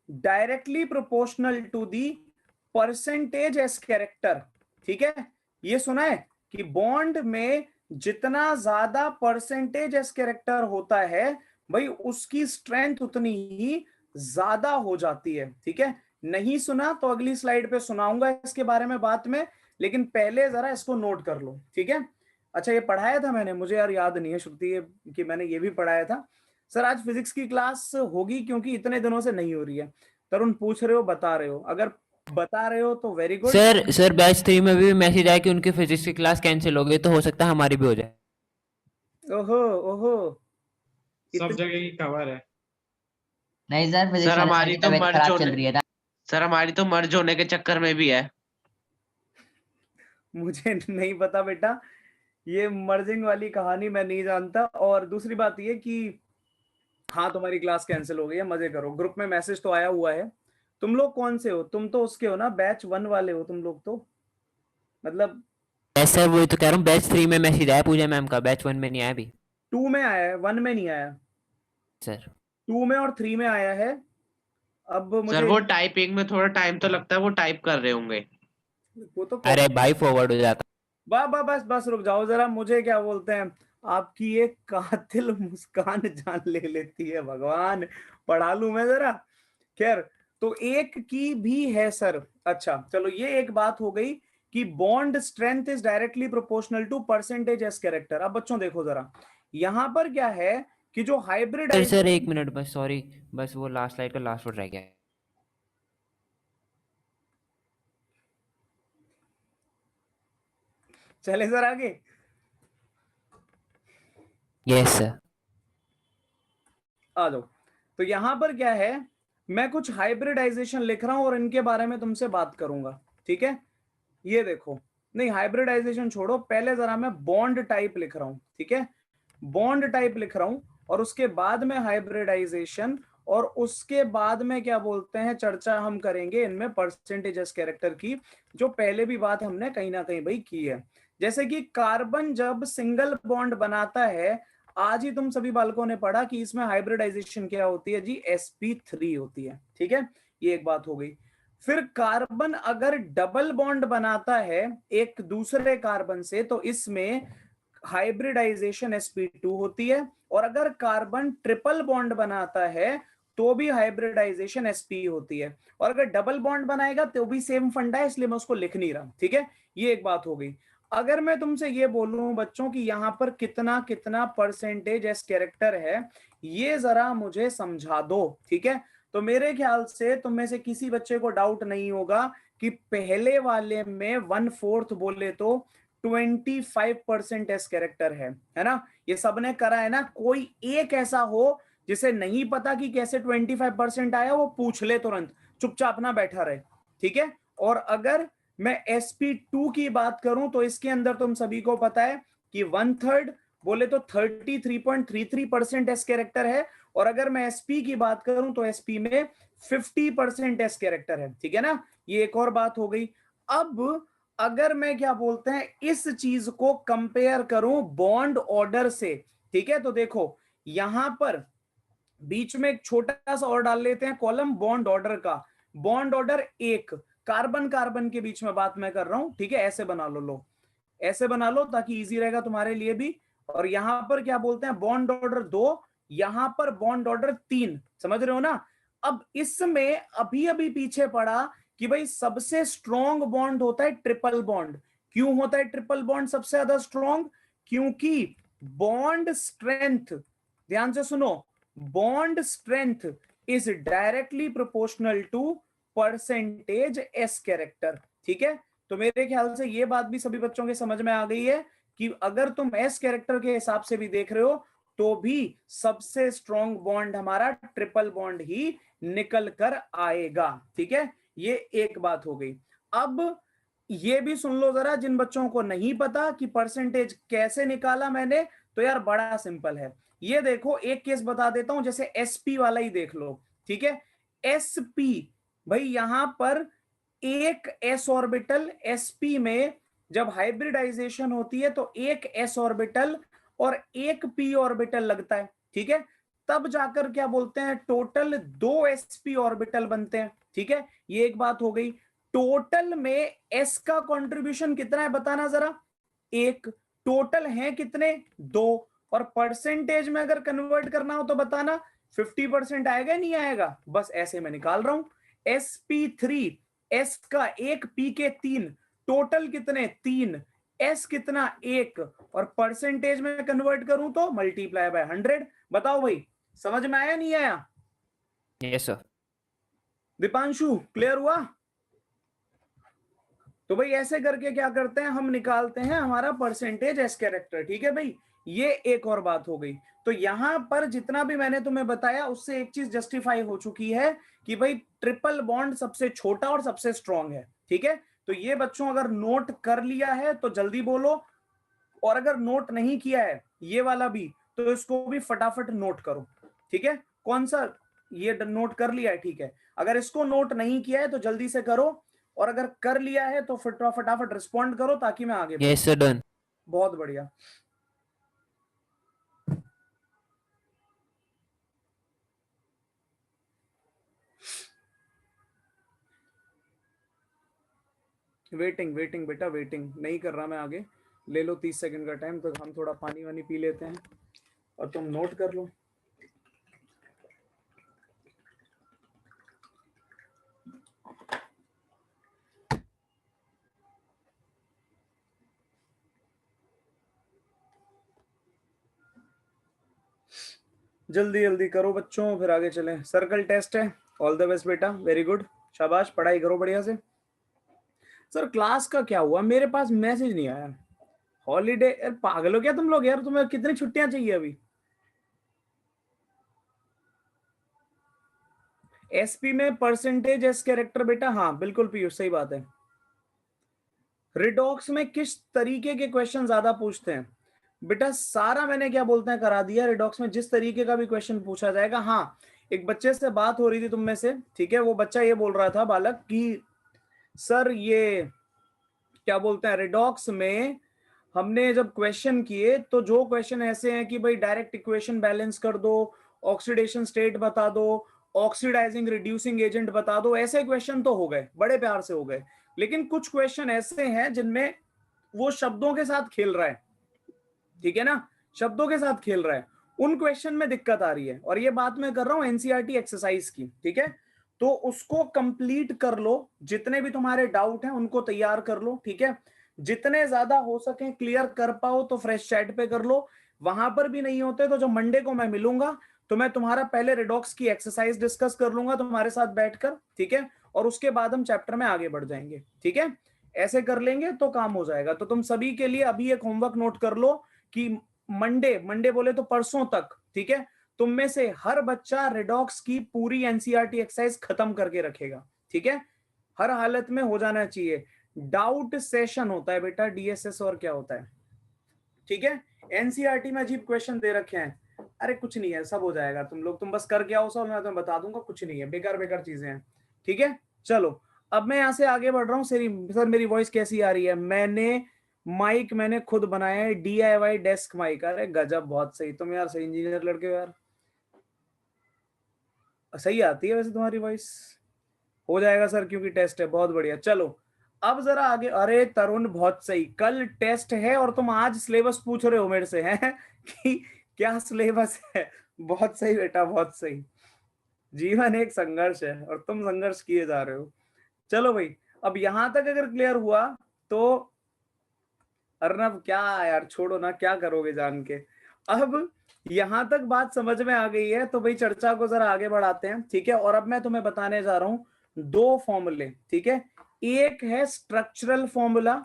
directly proportional to the percentage as character। ठीक है, ये सुना है कि बॉन्ड में जितना ज्यादा परसेंटेज एस कैरेक्टर होता है भाई उसकी स्ट्रेंथ उतनी ही ज्यादा हो जाती है। ठीक है, नहीं सुना तो अगली स्लाइड पे सुनाऊंगा इसके बारे में बात में, लेकिन पहले जरा इसको नोट कर लो। ठीक है, अच्छा ये पढ़ाया था मैंने, मुझे यार याद नहीं है श्रुति कि मैंने ये भी पढ़ाया था। सर आज फिजिक्स की क्लास होगी क्योंकि इतने दिनों से नहीं हो रही है। तरुण पूछ रहे हो, बता रहे हो, अगर बता रहे हो तो वेरी गुड। सर बैच 3 में भी मैसेज आया कि उनकी फिजिक्स की क्लास कैंसिल हो गई, तो हो सकता है हमारी भी हो जाए। ओहो ओहो, सब जगह की खबर है। नहीं सर, फिजिक्स सर वाले हमारी की तो तबीयत मर्ज खराब चल होने रही है ना। सर हमारी तो मर्ज होने के चक्कर में भी है। मुझे नहीं पता बेटा, ये मर्जिंग वाली कहानी मैं नहीं जानता। और दूसरी बात ये कि हाँ तुम्हारी क्लास कैंसिल हो गई है, मजे करो। ग्रुप में मैसेज तो आया हुआ है। तुम लोग कौन से हो? तुम तो उसके हो ना, बैच 1 वाले हो तुम लोग तो, मतलब। सर वही तो कह रहा हूँ, बैच 3 में मैसेज आया पूजा मैम का, बैच 1 में नहीं आया अभी। 2 में आया है, 1 में नहीं आया। सर 2 में और 3 में आया है। अब सर मुझे वो टाइपिंग में थोड़ा टाइम तो लगता है, वो टाइप कर रहे होंगे। वो तो अरे भाई फॉरवर्ड हो जाता। बस बस रुक जाओ जरा, मुझे क्या बोलते हैं, आपकी एक कातिल मुस्कान जान ले लेती है, भगवान पढ़ा लूं मैं जरा। खैर, तो एक की भी है सर। अच्छा चलो, ये एक बात हो गई कि bond strength is directly proportional to percentage s character. अब बच्चों देखो जरा, यहां पर क्या है कि जो हाइब्रिड सर 1 मिनट बस, सॉरी, बस वो लास्ट स्लाइड का लास्ट वर्ड रह गया है। चले सर आगे। Yes sir. आ जाओ। तो यहां पर क्या है, मैं कुछ हाइब्रिडाइजेशन लिख रहा हूं और इनके बारे में तुमसे बात करूंगा। ठीक है, ये देखो, नहीं हाइब्रिडाइजेशन छोड़ो, पहले जरा मैं बॉन्ड टाइप लिख रहा हूं। ठीक है, बॉन्ड टाइप लिख रहा हूं और उसके बाद में हाइब्रिडाइजेशन, और उसके बाद में क्या बोलते हैं, चर्चा हम करेंगे इनमें परसेंटेजेस कैरेक्टर की, जो पहले भी बात हमने कहीं ना कहीं भाई की है। जैसे कि कार्बन जब सिंगल बॉन्ड बनाता है, आज ही तुम सभी बालकों ने पढ़ा कि इसमें हाइब्रिडाइजेशन क्या होती है जी, sp3 होती है। ठीक है, ये एक बात हो गई। फिर कार्बन अगर डबल बॉन्ड बनाता है एक दूसरे कार्बन से, तो इसमें हाइब्रिडाइजेशन sp2 होती है। और अगर कार्बन ट्रिपल बॉन्ड बनाता है तो भी हाइब्रिडाइजेशन sp होती है। और अगर डबल बॉन्ड बनाएगा तो भी सेम फंडा है, इसलिए मैं उसको लिख नहीं रहा। ठीक है, ये एक बात हो गई। अगर मैं तुमसे ये बोलूं बच्चों कि यहां पर कितना कितना परसेंटेज एस कैरेक्टर है, ये जरा मुझे समझा दो। ठीक है, तो मेरे ख्याल से तुम में से किसी बच्चे को डाउट नहीं होगा कि पहले वाले में 1/4 बोले तो 25% एस कैरेक्टर है ना। ये सबने करा है ना, कोई एक ऐसा हो जिसे नहीं पता कि कैसे 25% आया, वो पूछ ले तुरंत, चुपचाप ना बैठा रहे। ठीक है, और अगर मैं sp2 की बात करूं तो इसके अंदर तुम सभी को पता है कि 1/3 बोले तो 33.33% एस कैरेक्टर है। और अगर मैं sp की बात करूं तो sp में 50% एस कैरेक्टर है। ठीक है ना, ये एक और बात हो गई। अब अगर मैं क्या बोलते हैं इस चीज को कंपेयर करूं बॉन्ड ऑर्डर से, ठीक है, तो देखो यहां पर बीच में एक छोटा सा और डाल लेते हैं कॉलम बॉन्ड ऑर्डर का। बॉन्ड ऑर्डर 1, कार्बन कार्बन के बीच में बात मैं कर रहा हूं। ठीक है, ऐसे बना लो, ऐसे बना लो ताकि इजी रहेगा तुम्हारे लिए भी। और यहां पर क्या बोलते हैं बॉन्ड ऑर्डर 2, यहां पर बॉन्ड ऑर्डर 3, समझ रहे हो ना। अब इसमें अभी अभी पीछे पड़ा कि भाई सबसे स्ट्रॉन्ग बॉन्ड होता है ट्रिपल बॉन्ड। क्यों होता है ट्रिपल बॉन्ड सबसे ज्यादा स्ट्रॉन्ग? क्योंकि बॉन्ड स्ट्रेंथ, ध्यान से सुनो, bond strength is directly proportional to percentage s character. ठीक है, तो मेरे ख्याल से ये बात भी सभी बच्चों के समझ में आ गई है कि अगर तुम एस कैरेक्टर के हिसाब से भी देख रहे हो तो भी सबसे स्ट्रॉन्ग बॉन्ड हमारा ट्रिपल बॉन्ड ही निकल कर आएगा। ठीक है, ये एक बात हो गई। अब ये भी सुन लो जरा, जिन बच्चों को नहीं पता कि परसेंटेज कैसे निकाला मैंने, तो यार बड़ा सिंपल है। ये देखो एक केस बता देता हूं, जैसे एसपी वाला ही देख लो, ठीक है। एसपी भाई यहां पर एक एस ऑर्बिटल, एसपी में जब हाइब्रिडाइजेशन होती है तो एक एस ऑर्बिटल और एक पी ऑर्बिटल लगता है, ठीक है। तब जाकर क्या बोलते हैं, टोटल 2 sp ऑर्बिटल बनते हैं, ठीक है। ये एक बात हो गई। टोटल में s का कंट्रीब्यूशन कितना है बताना जरा, 1। टोटल है कितने, 2। और परसेंटेज में अगर कन्वर्ट करना हो तो बताना 50% आएगा नहीं आएगा, बस ऐसे मैं निकाल रहा हूं। sp3, s का 1, p के 3, टोटल कितने 3, s कितना 1, और परसेंटेज में कन्वर्ट करूं तो मल्टीप्लाई बाय 100। बताओ भाई समझ में आया नहीं आया? Yes sir. दीपांशु क्लियर हुआ? तो भाई ऐसे करके क्या करते हैं, हम निकालते हैं हमारा परसेंटेज एस कैरेक्टर, ठीक है भाई। ये एक और बात हो गई। तो यहां पर जितना भी मैंने तुम्हें बताया उससे एक चीज जस्टिफाई हो चुकी है कि भाई ट्रिपल बॉन्ड सबसे छोटा और सबसे स्ट्रॉन्ग है, ठीक है। तो ये बच्चों अगर नोट कर लिया है तो जल्दी बोलो, और अगर नोट नहीं किया है ये वाला भी तो इसको भी फटाफट नोट करो, ठीक है। कौन सा, ये नोट कर लिया है, ठीक है। अगर इसको नोट नहीं किया है तो जल्दी से करो, और अगर कर लिया है तो फटाफट रिस्पॉन्ड करो ताकि मैं आगे यस सर, डन। बहुत बढ़िया। वेटिंग वेटिंग बेटा, वेटिंग नहीं कर रहा मैं आगे। ले लो 30 सेकंड का टाइम, तो हम थोड़ा पानी वानी पी लेते हैं और तुम नोट कर लो। जल्दी जल्दी करो बच्चों, फिर आगे चलें। सर्कल टेस्ट है, ऑल द बेस्ट बेटा, वेरी गुड, शाबाश, पढ़ाई करो बढ़िया से। सर क्लास का क्या हुआ, मेरे पास मैसेज नहीं आया। हॉलीडे, पागल हो क्या तुम लोग यार, तुम्हें कितनी छुट्टियां चाहिए अभी? एसपी में परसेंटेज एस कैरेक्टर बेटा, हाँ बिल्कुल पीयूष सही बात है। रिडॉक्स में किस तरीके के क्वेश्चन ज्यादा पूछते हैं बेटा? सारा मैंने क्या बोलते हैं करा दिया। रिडॉक्स में जिस तरीके का भी क्वेश्चन पूछा जाएगा। हाँ, एक बच्चे से बात हो रही थी तुम में से, ठीक है। वो बच्चा ये बोल रहा था, बालक, कि सर ये क्या बोलते हैं, रिडॉक्स में हमने जब क्वेश्चन किए तो जो क्वेश्चन ऐसे हैं कि भाई डायरेक्ट इक्वेशन बैलेंस कर दो, ऑक्सीडेशन स्टेट बता दो, ऑक्सीडाइजिंग रिड्यूसिंग एजेंट बता दो, ऐसे क्वेश्चन तो हो गए, बड़े प्यार से हो गए। लेकिन कुछ क्वेश्चन ऐसे हैं जिनमें वो शब्दों के साथ खेल रहा है, ठीक है ना, शब्दों के साथ खेल रहा है, उन क्वेश्चन में दिक्कत आ रही है। और ये बात मैं कर रहा हूं एनसीईआरटी एक्सरसाइज की, ठीक है। तो उसको कंप्लीट कर लो, जितने भी तुम्हारे डाउट हैं उनको तैयार कर लो, ठीक है। जितने ज्यादा हो सके क्लियर कर पाओ तो फ्रेश चैट पे कर लो। वहां पर भी नहीं होते तो जब मंडे को मैं मिलूंगा तो मैं तुम्हारा पहले रिडॉक्स की एक्सरसाइज डिस्कस कर लूंगा तुम्हारे साथ बैठकर, ठीक है। और उसके बाद हम चैप्टर में आगे बढ़ जाएंगे, ठीक है। ऐसे कर लेंगे तो काम हो जाएगा। तो तुम सभी के लिए अभी एक होमवर्क नोट कर लो कि मंडे बोले तो परसों तक, ठीक है, तुम में से हर बच्चा रिडॉक्स की पूरी एनसीईआरटी एक्सरसाइज खत्म करके रखेगा, ठीक है। हर हालत में हो जाना चाहिए। डाउट सेशन होता है बेटा, डीएसएस और क्या होता है, ठीक है। एनसीईआरटी में अजीब क्वेश्चन दे रखे हैं, अरे कुछ नहीं है, सब हो जाएगा। तुम बस करके आओ, सब मैं तुम्हें बता दूंगा, कुछ नहीं है, बेकार चीजें हैं, ठीक है। चलो अब मैं यहाँ से आगे बढ़ रहा हूँ। सर मेरी वॉइस कैसी आ रही है? मैंने खुद बनाया है, DIY डेस्क माइक। अरे गजब, बहुत सही। तुम यार सही इंजीनियर लड़के हो यार, सही आती है वैसे तुम्हारी वॉइस। हो जाएगा सर क्योंकि टेस्ट है, बहुत बढ़िया। चलो अब जरा आगे। अरे तरुण बहुत सही, कल टेस्ट है और तुम आज सिलेबस पूछ रहे हो मेरे से हैं कि क्या सिलेबस है। बहुत सही बेटा, बहुत सही। जीवन एक संघर्ष है और तुम संघर्ष किए जा रहे हो। चलो भाई, अब यहां तक अगर क्लियर हुआ तो अर्नब, क्या यार छोड़ो ना, क्या करोगे जान के। अब यहां तक बात समझ में आ गई है तो भाई चर्चा को जरा आगे बढ़ाते हैं, ठीक है। और अब मैं तुम्हें बताने जा रहा हूं 2 फॉर्मूले, ठीक है। एक है स्ट्रक्चरल फॉर्मूला,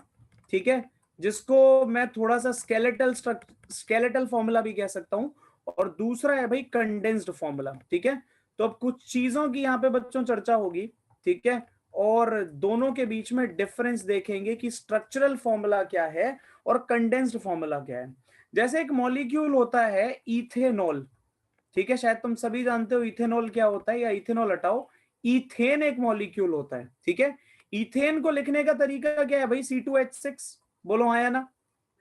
ठीक है, जिसको मैं थोड़ा सा स्केलेटल फॉर्मूला भी कह सकता हूं, और दूसरा है भाई कंडेंस्ड फॉर्मूला, ठीक है। तो अब कुछ चीजों की यहाँ पे बच्चों चर्चा होगी, ठीक है, और दोनों के बीच में डिफरेंस देखेंगे कि स्ट्रक्चरल फॉर्मूला क्या है और कंडेंस्ड फॉर्मूला क्या है। जैसे एक मॉलिक्यूल होता है इथेनॉल, ठीक है, शायद तुम सभी जानते हो इथेनॉल क्या होता है, या इथेनॉल हटाओ, इथेन एक मॉलिक्यूल होता है, ठीक है। इथेन को लिखने का तरीका क्या है भाई, C2H6, बोलो हाँ या ना,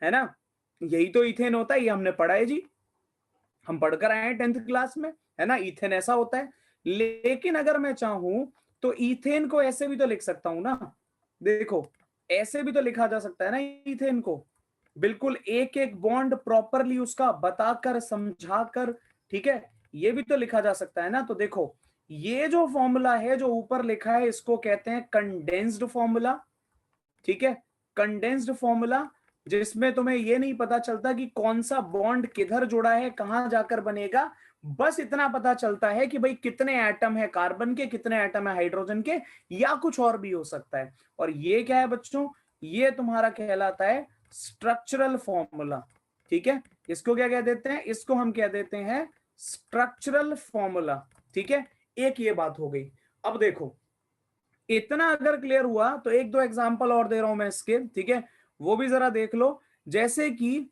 है ना, यही तो इथेन होता है, ये हमने पढ़ा है जी, हम पढ़कर आए हैं 10th क्लास में, है ना, इथेन ऐसा होता है। लेकिन अगर मैं चाहूं तो इथेन को ऐसे भी तो लिख सकता हूं ना, देखो ऐसे भी तो लिखा जा सकता है ना इथेन को, बिल्कुल एक एक बॉन्ड प्रॉपरली उसका बताकर समझाकर, ठीक है, ये भी तो लिखा जा सकता है ना। तो देखो ये जो फॉर्मूला है जो ऊपर लिखा है इसको कहते हैं कंडेंस्ड फॉर्मूला, ठीक है, कंडेंस्ड फॉर्मूला, जिसमें तुम्हें ये नहीं पता चलता कि कौन सा बॉन्ड किधर जुड़ा है, कहां जाकर बनेगा, बस इतना पता चलता है कि भाई कितने एटम है कार्बन के, कितने एटम है हाइड्रोजन के, या कुछ और भी हो सकता है। और ये क्या है बच्चों, ये तुम्हारा कहलाता है स्ट्रक्चरल फॉर्मूला, ठीक है, इसको क्या कह देते हैं, इसको हम कह देते हैं स्ट्रक्चरल फॉर्मूला, ठीक है। एक ये बात हो गई। अब देखो इतना अगर क्लियर हुआ तो एक दो एग्जांपल और दे रहा हूं मैं इसके, ठीक है, वो भी जरा देख लो। जैसे कि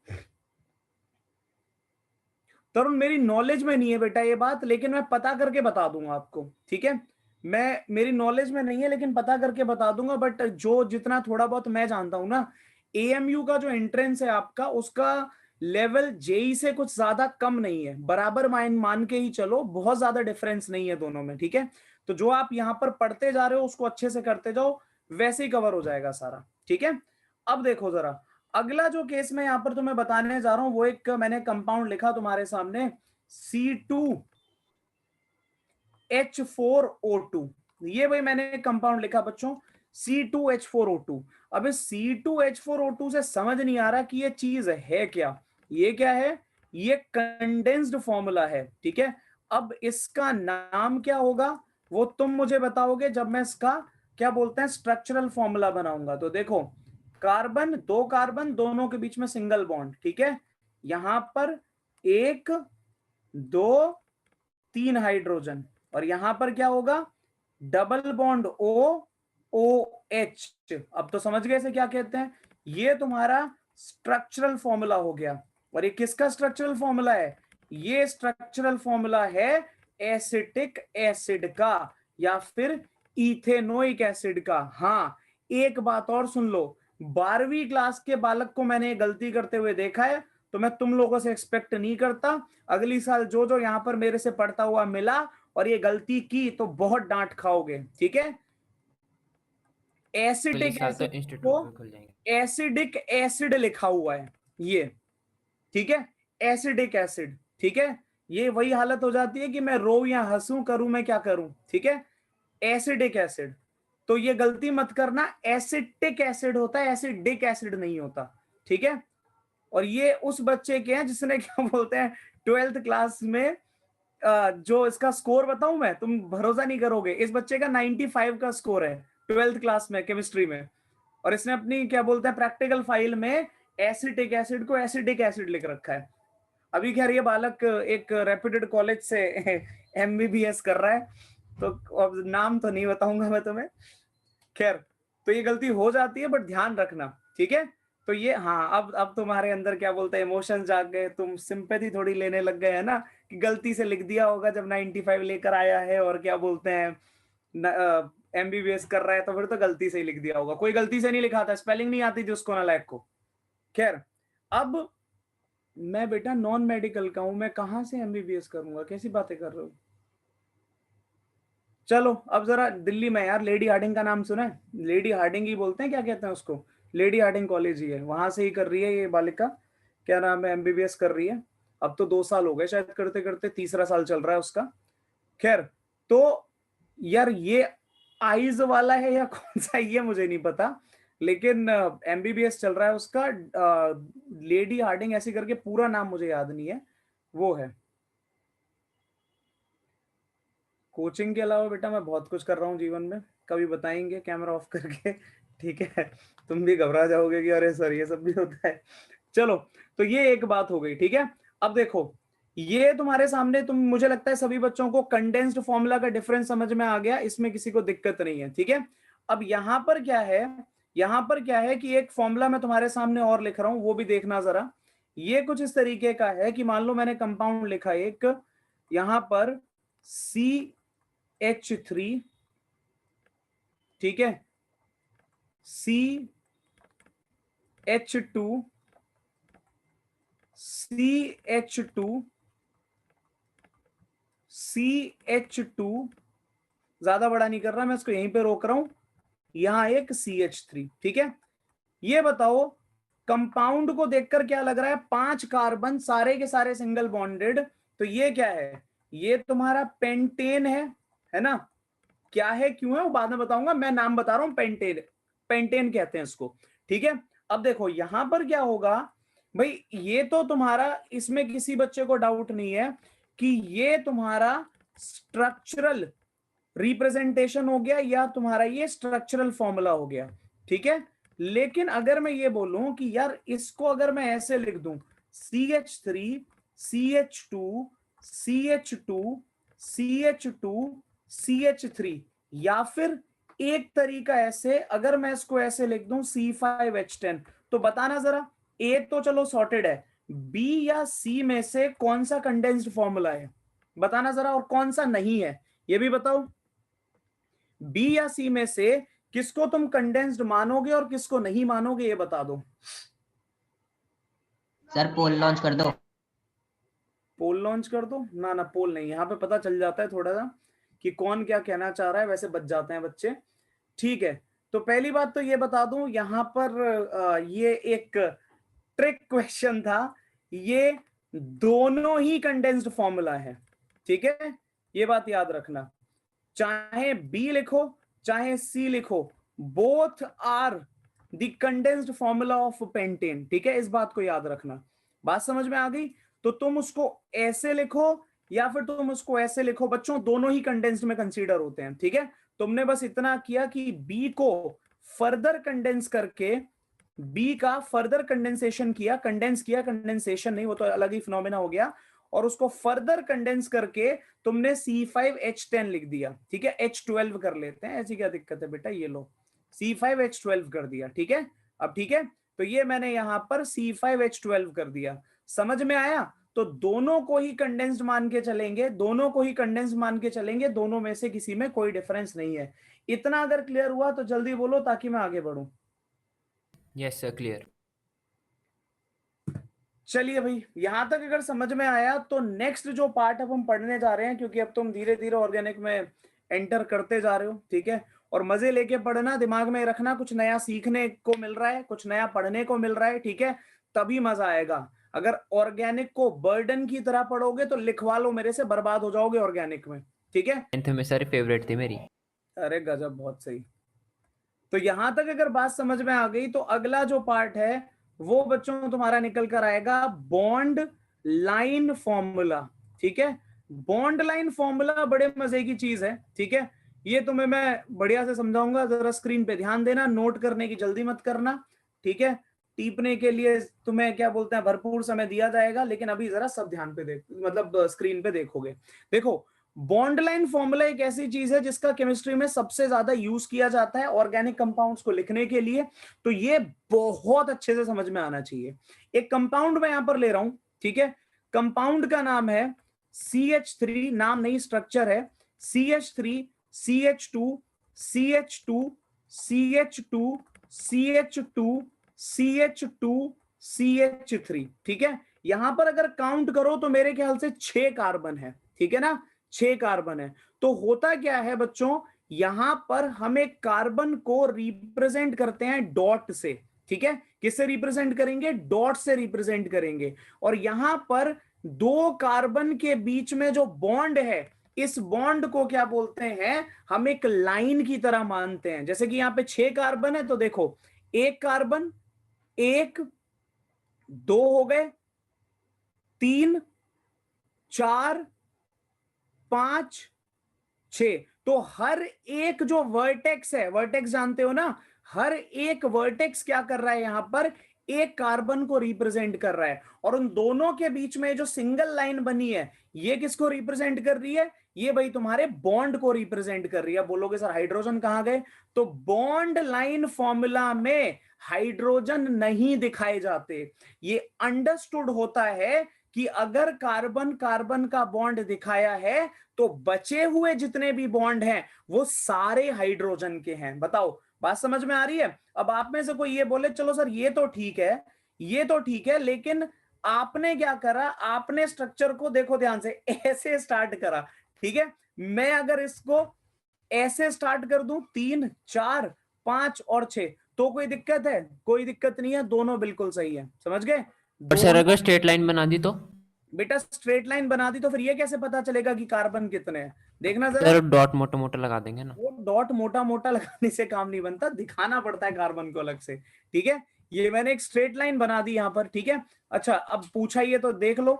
तरुण मेरी नॉलेज में नहीं है बेटा ये बात, लेकिन मैं पता करके बता दूंगा आपको, ठीक है, मैं मेरी नॉलेज में नहीं है लेकिन पता करके बता दूंगा, बट जो जितना थोड़ा बहुत मैं जानता हूं ना, AMU का जो एंट्रेंस है आपका, उसका लेवल JEE से कुछ ज्यादा कम नहीं है, बराबर मान के ही चलो, बहुत ज्यादा डिफरेंस नहीं है दोनों में, ठीक है। तो जो आप यहाँ पर पढ़ते जा रहे हो उसको अच्छे से करते जाओ, वैसे ही कवर हो जाएगा सारा, ठीक है। अब देखो जरा अगला जो केस मैं यहां पर तुम्हें बताने जा रहा हूं, वो एक मैंने कंपाउंड लिखा तुम्हारे सामने, C2H4O2, ये भाई मैंने कंपाउंड लिखा बच्चों, C2H4O2। अब इस C2H4O2 से समझ नहीं आ रहा कि ये चीज है क्या, ये क्या है, ये कंडेंस्ड फॉर्मूला है, ठीक है। अब इसका नाम क्या होगा वो तुम मुझे बताओगे जब मैं इसका क्या बोलते हैं स्ट्रक्चरल फॉर्मूला बनाऊंगा। तो देखो कार्बन, दो कार्बन, दोनों के बीच में सिंगल बॉन्ड, ठीक है, यहां पर 1 2 3 हाइड्रोजन, और यहां पर क्या होगा डबल बॉन्ड OH। अब तो समझ गए इसे क्या कहते हैं, ये तुम्हारा स्ट्रक्चरल फॉर्मूला हो गया। और ये किसका स्ट्रक्चरल फॉर्मूला है, ये स्ट्रक्चरल फॉर्मूला है एसिटिक एसिड का या फिर इथेनोइक एसिड का। हाँ एक बात और सुन लो, 12वीं क्लास के बालक को मैंने गलती करते हुए देखा है, तो मैं तुम लोगों से एक्सपेक्ट नहीं करता, अगली साल जो जो यहां पर मेरे से पढ़ता हुआ मिला और ये गलती की तो बहुत डांट खाओगे, ठीक है। एसिटिक एसिड को एसिडिक एसिड लिखा हुआ है ये, ठीक है, एसिडिक एसिड, ठीक है। ये वही हालत हो जाती है कि मैं रो या हंसू, करूं मैं क्या करूं, ठीक है, एसिडिक एसिड। तो ये गलती मत करना, एसिटिक एसिड होता है, एसिडिक एसिड नहीं होता, ठीक है। और ये उस बच्चे के हैं जिसने क्या बोलते हैं 12th क्लास में जो इसका स्कोर बताऊं मैं, तुम भरोसा नहीं करोगे, इस बच्चे का 95 का स्कोर है 12th क्लास में केमिस्ट्री में, और इसने अपनी क्या बोलते हैं प्रैक्टिकल फाइल में एसिटिक एसिड को एसिडिक एसिड लिख रखा है। अभी खैर ये बालक एक रेप्यूटेड कॉलेज से MBBS कर रहा है, तो अब नाम तो नहीं बताऊंगा मैं तुम्हें, खैर तो ये गलती हो जाती है बट ध्यान रखना, ठीक है। तो ये हाँ अब तुम्हारे अंदर क्या बोलते हैं इमोशंस जाग गए, तुम सिंपैथी थोड़ी लेने लग गए है ना, कि गलती से लिख दिया होगा जब 95 लेकर आया है और क्या बोलते हैं MBBS कर रहा है, तो फिर तो गलती से ही लिख दिया होगा। कोई गलती से नहीं लिखा था, स्पेलिंग नहीं आती थी उसको नालायक को। खैर अब मैं बेटा नॉन मेडिकल का हूं, मैं कहां से MBBS करूंगा, कैसी बातें कर रहे हो। चलो अब जरा दिल्ली में यार लेडी हार्डिंग का नाम सुना है, लेडी हार्डिंग ही बोलते हैं, क्या कहते हैं उसको, लेडी हार्डिंग कॉलेज ही है, वहां से ही कर रही है ये बालिका, क्या नाम है, MBBS कर रही है। अब तो 2 साल हो गए शायद करते करते, 3रा साल चल रहा है उसका। खैर तो यार ये आइज वाला है या कौन सा ये मुझे नहीं पता, लेकिन MBBS चल रहा है उसका, लेडी हार्डिंग ऐसे करके, पूरा नाम मुझे याद नहीं है, वो है। कोचिंग के अलावा बेटा मैं बहुत कुछ कर रहा हूँ जीवन में, कभी बताएंगे कैमरा ऑफ करके, ठीक है, तुम भी घबरा जाओगे कि अरे सर ये सब भी होता है। चलो तो ये एक बात हो गई, ठीक है। अब देखो ये तुम्हारे सामने, तुम मुझे लगता है सभी बच्चों को कंडेंस्ड फॉर्मूला का डिफरेंस समझ में आ गया, इसमें किसी को दिक्कत नहीं है, ठीक है। अब यहां पर क्या है, यहां पर क्या है कि एक फॉर्मूला मैं तुम्हारे सामने और लिख रहा हूं, वो भी देखना जरा। ये कुछ इस तरीके का है कि मान लो मैंने कंपाउंड लिखा एक, यहां पर CH3, ठीक है, CH2, CH2, CH2, ज्यादा बड़ा नहीं कर रहा मैं इसको, यहीं पे रोक रहा हूं, यहां एक CH3, ठीक है। ये बताओ कंपाउंड को देखकर क्या लग रहा है, 5 कार्बन सारे के सारे सिंगल बॉन्डेड, तो ये क्या है, ये तुम्हारा पेंटेन है ना। क्या है क्यों है वो बाद में बताऊंगा, मैं नाम बता रहा हूं, पेंटेन, पेंटेन कहते हैं इसको, ठीक है। अब देखो यहां पर क्या होगा भाई, ये तो तुम्हारा, इसमें किसी बच्चे को डाउट नहीं है कि ये तुम्हारा स्ट्रक्चरल रिप्रेजेंटेशन हो गया या तुम्हारा ये स्ट्रक्चरल फॉर्मूला हो गया, ठीक है। लेकिन अगर मैं ये बोलूं कि यार इसको अगर मैं ऐसे लिख दूं, CH3, CH2, CH2, CH2, CH3, या फिर एक तरीका ऐसे, अगर मैं इसको ऐसे लिख दूं C5H10, तो बताना जरा, ए तो चलो सॉर्टेड है, बी या सी में से कौन सा कंडेंस्ड फॉर्मूला है, बताना जरा, और कौन सा नहीं है ये भी बताओ। बी या सी में से किसको तुम कंडेंस्ड मानोगे और किसको नहीं मानोगे, ये बता दो। सर पोल लॉन्च कर दो। पोल लॉन्च कर दो ना, ना पोल नहीं, यहाँ पे पता चल जाता है थोड़ा सा कि कौन क्या कहना चाह रहा है, वैसे बच जाते हैं बच्चे, ठीक है। तो पहली बात तो ये बता दूं, यहाँ पर ये एक ट्रिक क्वेश्चन था, ये दोनों ही कंडेंस्ड फॉर्मूला है, ठीक है, ये बात याद रखना, चाहे बी लिखो चाहे सी लिखो, both are the condensed formula of pentane, ठीक है, इस बात को याद रखना। बात समझ में आ गई, तो तुम उसको ऐसे लिखो या फिर तुम उसको ऐसे लिखो, बच्चों दोनों ही कंडेंस्ड में कंसीडर होते हैं, ठीक है। तुमने बस इतना किया कि बी को फर्दर कंडेंस करके, बी का फर्दर कंडेंसेशन किया, कंडेंस किया, कंडेंसेशन नहीं, वो तो अलग ही फिनोमेना हो गया, और उसको फर्दर कंडेंस करके तुमने C5H10 लिख दिया, ठीक है। H12 कर लेते हैं, ऐसी क्या दिक्कत है बेटा, ये लो C5H12 कर दिया, ठीक है। अब ठीक है, तो ये मैंने यहां पर C5H12 कर दिया, समझ में आया। तो दोनों को ही कंडेंस्ड मान के चलेंगे, दोनों को ही कंडेंस्ड मान के चलेंगे, दोनों में से किसी में कोई डिफरेंस नहीं है। इतना अगर क्लियर हुआ तो जल्दी बोलो ताकि मैं आगे बढ़ूं। Yes sir, clear. चलिए भाई, यहां तक अगर समझ में आया तो नेक्स्ट जो पार्ट अब हम पढ़ने जा रहे हैं, क्योंकि अब तुम धीरे धीरे ऑर्गेनिक में एंटर करते जा रहे हो, ठीक है। और मजे लेके पढ़ना, दिमाग में रखना, कुछ नया सीखने को मिल रहा है, कुछ नया पढ़ने को मिल रहा है, ठीक है, तभी मजा आएगा। अगर ऑर्गेनिक को बर्डन की तरह पढ़ोगे तो लिखवा लो मेरे से, बर्बाद हो जाओगे ऑर्गेनिक में, ठीक है। 10th में सर फेवरेट थी मेरी। अरे गजब, बहुत सही। तो यहां तक अगर बात समझ में आ गई तो अगला जो पार्ट है वो बच्चों तुम्हारा निकल कर आएगा बॉन्ड लाइन फॉर्मूला, ठीक है। बॉन्ड लाइन फॉर्मूला बड़े मजे की चीज है, ठीक है। ये तुम्हें मैं बढ़िया से समझाऊंगा, जरा स्क्रीन पे ध्यान देना, नोट करने की जल्दी मत करना, ठीक है। टीपने के लिए तुम्हें क्या बोलते हैं भरपूर समय दिया जाएगा, लेकिन अभी जरा सब ध्यान पे देख, मतलब स्क्रीन पे देखोगे। देखो, बॉन्ड लाइन फॉर्मूला एक ऐसी चीज है जिसका केमिस्ट्री में सबसे ज्यादा यूज किया जाता है ऑर्गेनिक कंपाउंड्स को लिखने के लिए, तो ये बहुत अच्छे से समझ में आना चाहिए। एक कंपाउंड मैं यहां पर ले रहा हूं, ठीक है, कंपाउंड का नाम है CH3, नाम नहीं स्ट्रक्चर है, CH3, CH2, CH2, CH2, CH2, CH2, CH3, ठीक है। यहां पर अगर काउंट करो तो मेरे ख्याल से 6 कार्बन है, ठीक है ना, 6 कार्बन है। तो होता क्या है बच्चों, यहां पर हम एक कार्बन को रिप्रेजेंट करते हैं डॉट से, ठीक है। किससे रिप्रेजेंट करेंगे, डॉट से रिप्रेजेंट करेंगे। और यहां पर 2 कार्बन के बीच में जो बॉन्ड है, इस बॉन्ड को क्या बोलते हैं, हम एक लाइन की तरह मानते हैं। जैसे कि यहां पे 6 कार्बन है, तो देखो एक कार्बन, 1 2 हो गए, 3 4 5 6, तो हर एक जो वर्टेक्स है, वर्टेक्स जानते हो ना, हर एक वर्टेक्स क्या कर रहा है, यहां पर एक कार्बन को रिप्रेजेंट कर रहा है। और उन दोनों के बीच में जो सिंगल लाइन बनी है, ये किसको रिप्रेजेंट कर रही है, ये भाई तुम्हारे बॉन्ड को रिप्रेजेंट कर रही है। बोलोगे सर हाइड्रोजन कहां गए, तो बॉन्ड लाइन फॉर्मूला में हाइड्रोजन नहीं दिखाए जाते। ये अंडरस्टूड होता है कि अगर कार्बन कार्बन का बॉन्ड दिखाया है तो बचे हुए जितने भी बॉन्ड हैं वो सारे हाइड्रोजन के हैं। बताओ बात समझ में आ रही है। अब आप में से कोई ये बोले चलो सर ये तो ठीक है, ये तो ठीक है, लेकिन आपने क्या करा, आपने स्ट्रक्चर को देखो ध्यान से, ऐसे स्टार्ट करा। ठीक है, मैं अगर इसको ऐसे स्टार्ट कर दूं 3 4 5 और 6 तो कोई दिक्कत है? कोई दिक्कत नहीं है, दोनों बिल्कुल सही है। समझ गए? और सर अगर स्ट्रेट लाइन बना दी तो? बेटा स्ट्रेट लाइन बना दी तो फिर ये कैसे पता चलेगा कि कार्बन कितने हैं? देखना जरा। सर डॉट मोटा मोटा लगा देंगे ना। वो डॉट मोटा मोटा लगाने से काम नहीं बनता, दिखाना पड़ता है कार्बन को अलग से। ठीक है, ये मैंने एक स्ट्रेट लाइन बना दी यहाँ पर। ठीक है, अच्छा अब पूछा ये तो देख लो,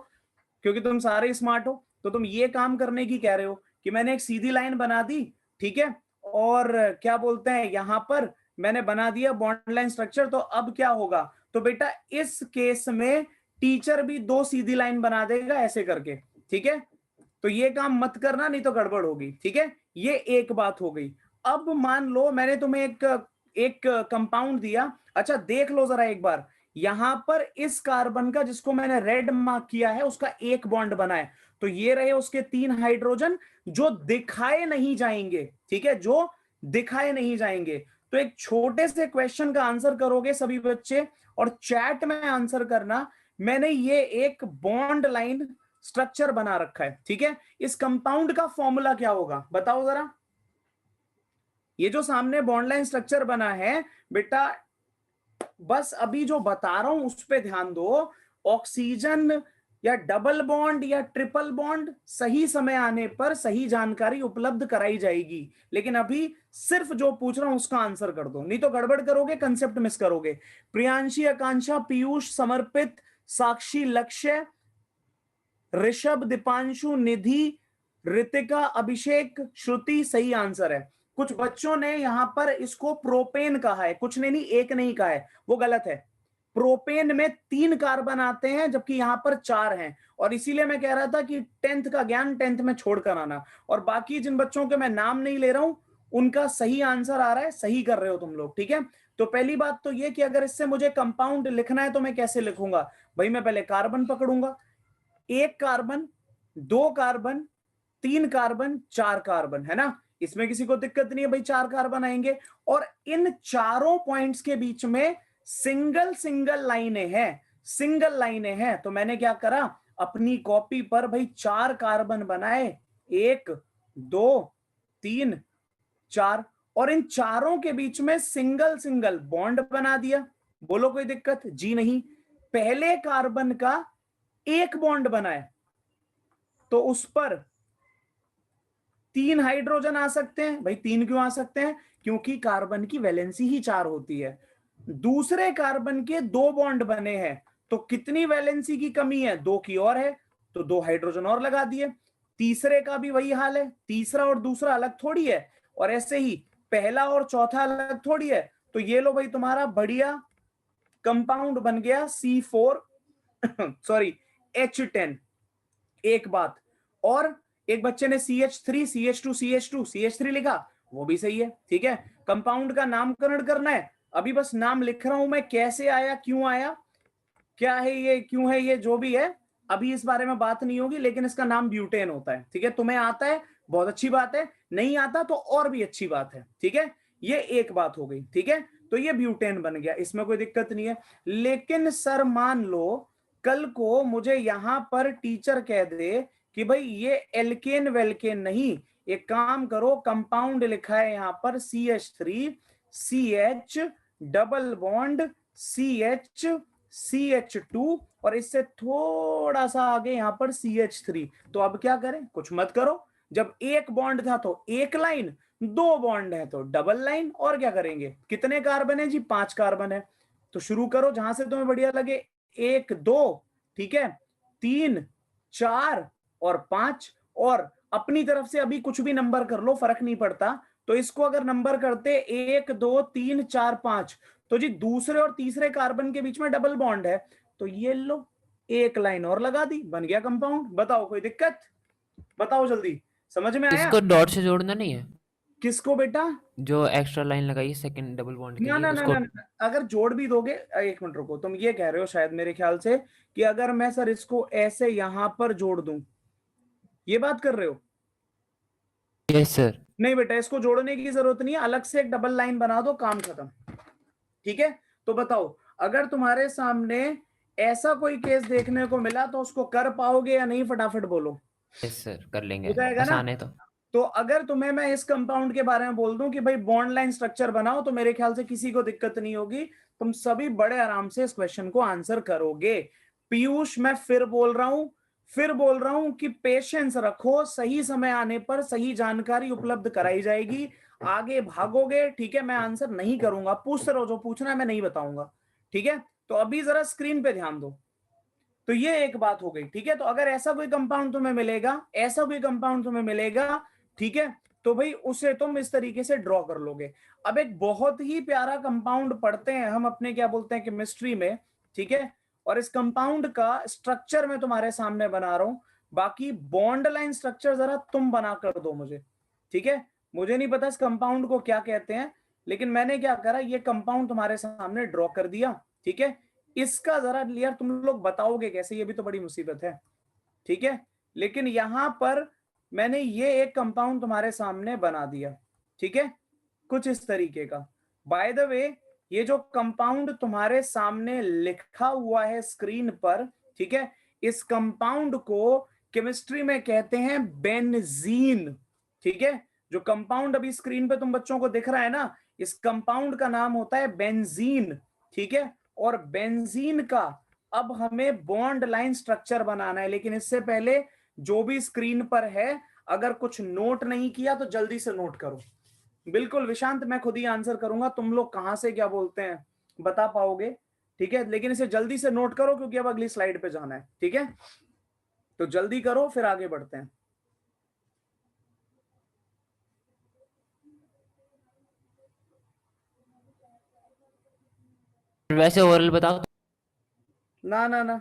क्योंकि तुम सारे स्मार्ट हो तो तुम ये काम करने की कह रहे हो कि मैंने एक सीधी लाइन बना दी। ठीक है, और क्या बोलते हैं यहाँ पर मैंने बना दिया बॉन्ड लाइन स्ट्रक्चर। तो अब क्या होगा, तो बेटा इस केस में टीचर भी 2 सीधी लाइन बना देगा ऐसे करके। ठीक है, तो ये काम मत करना नहीं तो गड़बड़ होगी। ठीक है, ये एक बात हो गई। अब मान लो मैंने तुम्हें एक कंपाउंड दिया। अच्छा देख लो जरा एक बार, यहां पर इस कार्बन का जिसको मैंने रेड मार्क किया है उसका एक बॉन्ड बना है, तो ये रहे उसके 3 हाइड्रोजन जो दिखाए नहीं जाएंगे। ठीक है, जो दिखाए नहीं जाएंगे। तो एक छोटे से क्वेश्चन का आंसर करोगे सभी बच्चे और चैट में आंसर करना। मैंने ये एक बॉन्ड लाइन स्ट्रक्चर बना रखा है। ठीक है, इस कंपाउंड का फॉर्मूला क्या होगा बताओ जरा। ये जो सामने बॉन्ड लाइन स्ट्रक्चर बना है बेटा, बस अभी जो बता रहा हूं उस पे ध्यान दो। ऑक्सीजन या डबल बॉन्ड या ट्रिपल बॉन्ड सही समय आने पर सही जानकारी उपलब्ध कराई जाएगी, लेकिन अभी सिर्फ जो पूछ रहा हूं उसका आंसर कर दो, नहीं तो गड़बड़ करोगे, कंसेप्ट मिस करोगे। प्रियांशी, आकांक्षा, पीयूष, समर्पित, साक्षी, लक्ष्य, ऋषभ, दीपांशु, निधि, रितिका, अभिषेक, श्रुति सही आंसर है। कुछ बच्चों ने यहां पर इसको प्रोपेन कहा है, कुछ ने नहीं, एक नहीं कहा है, वो गलत है। प्रोपेन में 3 कार्बन आते हैं जबकि यहां पर 4 हैं, और इसीलिए मैं कह रहा था कि 10th का ज्ञान 10th में छोड़कर आना। और बाकी जिन बच्चों के मैं नाम नहीं ले रहा हूं उनका सही आंसर आ रहा है, सही कर रहे हो तुम लोग। ठीक है, तो पहली बात तो ये कि अगर इससे मुझे कंपाउंड लिखना है तो मैं कैसे लिखूंगा भाई, मैं पहले कार्बन पकड़ूंगा, 1 कार्बन, 2 कार्बन, 3 कार्बन, 4 कार्बन, है ना। इसमें किसी को दिक्कत नहीं है भाई, 4 कार्बन आएंगे और इन चारों पॉइंट्स के बीच में सिंगल सिंगल लाइनें हैं, सिंगल लाइनें हैं। तो मैंने क्या करा, अपनी कॉपी पर भाई 4 कार्बन बनाए, 1 2 3 4, और इन चारों के बीच में सिंगल सिंगल बॉन्ड बना दिया। बोलो कोई दिक्कत? जी नहीं। पहले कार्बन का 1 बॉन्ड बनाए तो उस पर 3 हाइड्रोजन आ सकते हैं। भाई 3 क्यों आ सकते हैं? क्योंकि कार्बन की वैलेंसी ही 4 होती है। दूसरे कार्बन के 2 बॉन्ड बने हैं तो कितनी वैलेंसी की कमी है? 2 की और है, तो 2 हाइड्रोजन और लगा दिए। तीसरे का भी वही हाल है, तीसरा और दूसरा अलग थोड़ी है, और ऐसे ही पहला और चौथा अलग थोड़ी है। तो ये लो भाई तुम्हारा बढ़िया कंपाउंड बन गया C4 सॉरी H10। एक बात और, एक बच्चे ने CH3 CH2 CH2 CH3 लिखा, वो भी सही है। ठीक है, कंपाउंड का नामकरण करना है, अभी बस नाम लिख रहा हूं मैं, कैसे आया, क्यों आया, क्या है ये, क्यों है ये, जो भी है अभी इस बारे में बात नहीं होगी, लेकिन इसका नाम ब्यूटेन होता है। ठीक है, तुम्हें आता है बहुत अच्छी बात है, नहीं आता तो और भी अच्छी बात है। ठीक है, ये एक बात हो गई। ठीक है, तो ये ब्यूटेन बन गया, इसमें कोई दिक्कत नहीं है। लेकिन सर मान लो कल को मुझे यहां पर टीचर कह दे कि भाई ये एल्केन वेल्केन नहीं, एक काम करो, कंपाउंड लिखा है यहां पर CH3 CH double bond CH CH2 और इससे थोड़ा सा आगे यहां पर CH3, तो अब क्या करें? कुछ मत करो। जब 1 बॉन्ड था तो 1 लाइन, 2 बॉन्ड है तो डबल लाइन, और क्या करेंगे? कितने कार्बन है जी? 5 कार्बन है। तो शुरू करो जहां से तुम्हें बढ़िया लगे, 1 2, ठीक है, 3 4 और 5, और अपनी तरफ से अभी कुछ भी नंबर कर लो, फर्क नहीं पड़ता। तो इसको अगर नंबर करते 1 2 3 4 5, तो जी दूसरे और तीसरे कार्बन के बीच में डबल बॉन्ड है, तो ये लो 1 लाइन और लगा दी, बन गया कंपाउंड। बताओ कोई दिक्कत? बताओ जल्दी, समझ में आया? इसको डॉट से जोड़ना नहीं है, किसको बेटा? जो एक्स्ट्रा लाइन लगाई सेकंड डबल बॉन्ड के ना लिए ना ना उसको। ना ना, अगर जोड़ भी दोगे, एक मिनट रुको, तुम ये कह रहे हो शायद मेरे ख्याल से कि अगर मैं सर इसको ऐसे यहां पर जोड़ दूं, ये बात कर रहे हो? Yes sir. नहीं बेटा, इसको जोड़ने की जरूरत नहीं है, अलग से एक डबल लाइन बना दो, काम खत्म। ठीक है, तो बताओ, अगर तुम्हारे सामने ऐसा कोई केस देखने को मिला तो उसको कर पाओगे या नहीं? फटाफट बोलो। यस सर, कर लेंगे, हो जाएगा ना? आसान है तो। तो अगर तुम्हें मैं इस कंपाउंड के बारे में बोल दूं कि भाई बॉन्ड लाइन स्ट्रक्चर बनाओ, तो मेरे ख्याल से किसी को दिक्कत नहीं होगी, तुम सभी बड़े आराम से इस क्वेश्चन को आंसर करोगे। पीयूष, मैं फिर बोल रहा हूं कि पेशेंस रखो, सही समय आने पर सही जानकारी उपलब्ध कराई जाएगी। आगे भागोगे, ठीक है, मैं आंसर नहीं करूंगा, पूछते रहो, जो पूछना है मैं नहीं बताऊंगा। ठीक है, तो अभी जरा स्क्रीन पे ध्यान दो। तो ये एक बात हो गई। ठीक है, तो अगर ऐसा कोई कंपाउंड तुम्हें मिलेगा, ठीक है, तो भाई उसे तुम इस तरीके से ड्रॉ कर लोगे। अब एक बहुत ही प्यारा कंपाउंड पढ़ते हैं हम अपने, क्या बोलते हैं, केमिस्ट्री में। ठीक है, और इस कंपाउंड का स्ट्रक्चर मैं तुम्हारे सामने बना रहा हूं, बाकी बॉन्ड लाइन स्ट्रक्चर जरा तुम बना कर दो मुझे। ठीक है, मुझे नहीं पता इस कंपाउंड को क्या कहते हैं, लेकिन मैंने क्या करा, ये कंपाउंड तुम्हारे सामने ड्रॉ कर दिया। ठीक है, इसका जरा यार तुम लोग बताओगे कैसे, ये भी तो बड़ी मुसीबत है। ठीक है, लेकिन यहां पर मैंने ये एक कंपाउंड तुम्हारे सामने बना दिया। ठीक है, कुछ इस तरीके का। बाय द वे, ये जो कंपाउंड तुम्हारे सामने लिखा हुआ है स्क्रीन पर, ठीक है, इस कंपाउंड को केमिस्ट्री में कहते हैं बेंजीन। ठीक है, जो कंपाउंड अभी स्क्रीन पे तुम बच्चों को दिख रहा है ना, इस कंपाउंड का नाम होता है बेंजीन। ठीक है, और बेंजीन का अब हमें बॉन्ड लाइन स्ट्रक्चर बनाना है, लेकिन इससे पहले जो भी स्क्रीन पर है, अगर कुछ नोट नहीं किया तो जल्दी से नोट करो। बिल्कुल विशांत, मैं खुद ही आंसर करूंगा, तुम लोग कहां से क्या बोलते हैं बता पाओगे। ठीक है, लेकिन इसे जल्दी से नोट करो क्योंकि अब अगली स्लाइड पे जाना है। ठीक है, तो जल्दी करो, फिर आगे बढ़ते हैं। वैसे ओरल बताओ। ना ना ना,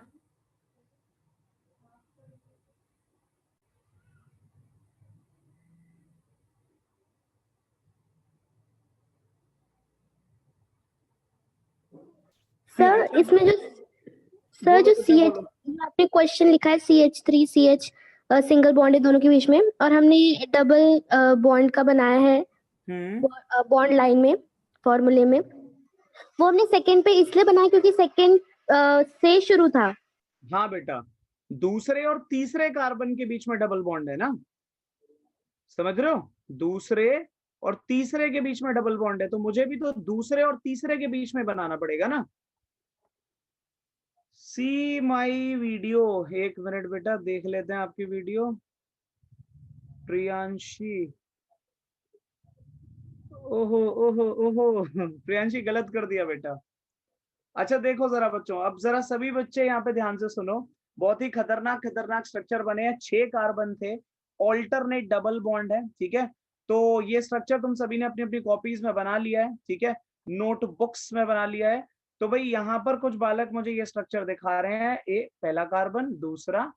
सर इसमें जो बोलो सी बेटा, एच बोलो। आपने क्वेश्चन लिखा है CH3 CH सिंगल बॉन्ड है दोनों के बीच में, और हमने डबल बॉन्ड का बनाया है बॉन्ड लाइन में फॉर्मूले में। वो हमने सेकंड पे इसलिए बनाया क्योंकि सेकंड से शुरू था। हाँ बेटा, दूसरे और तीसरे कार्बन के बीच में डबल बॉन्ड है ना, समझ रहे हो? दूसरे और तीसरे के बीच में डबल बॉन्ड है, तो मुझे भी तो दूसरे और तीसरे के बीच में बनाना पड़ेगा ना। सी माई वीडियो, एक मिनट बेटा देख लेते हैं आपकी वीडियो। प्रियांशी, ओहो ओहो ओहो, प्रियांशी गलत कर दिया बेटा। अच्छा देखो जरा बच्चों, अब जरा सभी बच्चे यहाँ पे ध्यान से सुनो, बहुत ही खतरनाक खतरनाक स्ट्रक्चर बने हैं। 6 कार्बन थे, ऑल्टरनेट डबल बॉन्ड है। ठीक है, तो ये स्ट्रक्चर तुम सभी ने अपनी अपनी कॉपीज में बना लिया है। ठीक है, नोटबुक्स में बना लिया है। तो भाई यहाँ पर कुछ बालक मुझे ये स्ट्रक्चर दिखा रहे हैं, एक पहला कार्बन, दूसरा,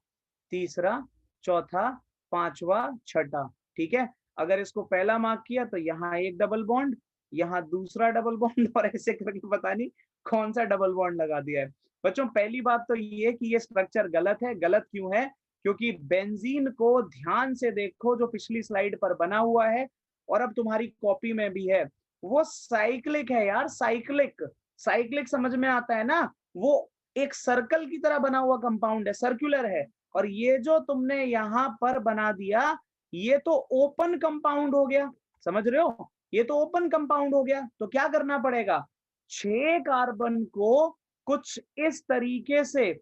तीसरा, चौथा, पांचवा, छठा। ठीक है, अगर इसको पहला मार्क किया तो यहाँ एक डबल बॉन्ड, यहाँ दूसरा डबल बॉन्ड, और ऐसे करके पता नहीं कौन सा डबल बॉन्ड लगा दिया है। बच्चों पहली बात तो ये कि ये स्ट्रक्चर गलत है। गलत क्यों है? क्योंकि बेंजीन को ध्यान से देखो, जो पिछली स्लाइड पर बना हुआ है और अब तुम्हारी कॉपी में भी है, वो साइक्लिक है यार, साइक्लिक। साइक्लिक समझ में आता है ना, वो एक सर्कल की तरह बना हुआ कंपाउंड है, सर्कुलर है। और ये जो तुमने यहाँ पर बना दिया, ये तो ओपन कंपाउंड हो गया, समझ रहे हो? ये तो ओपन कंपाउंड हो गया। तो क्या करना पड़ेगा, 6 कार्बन को कुछ इस तरीके से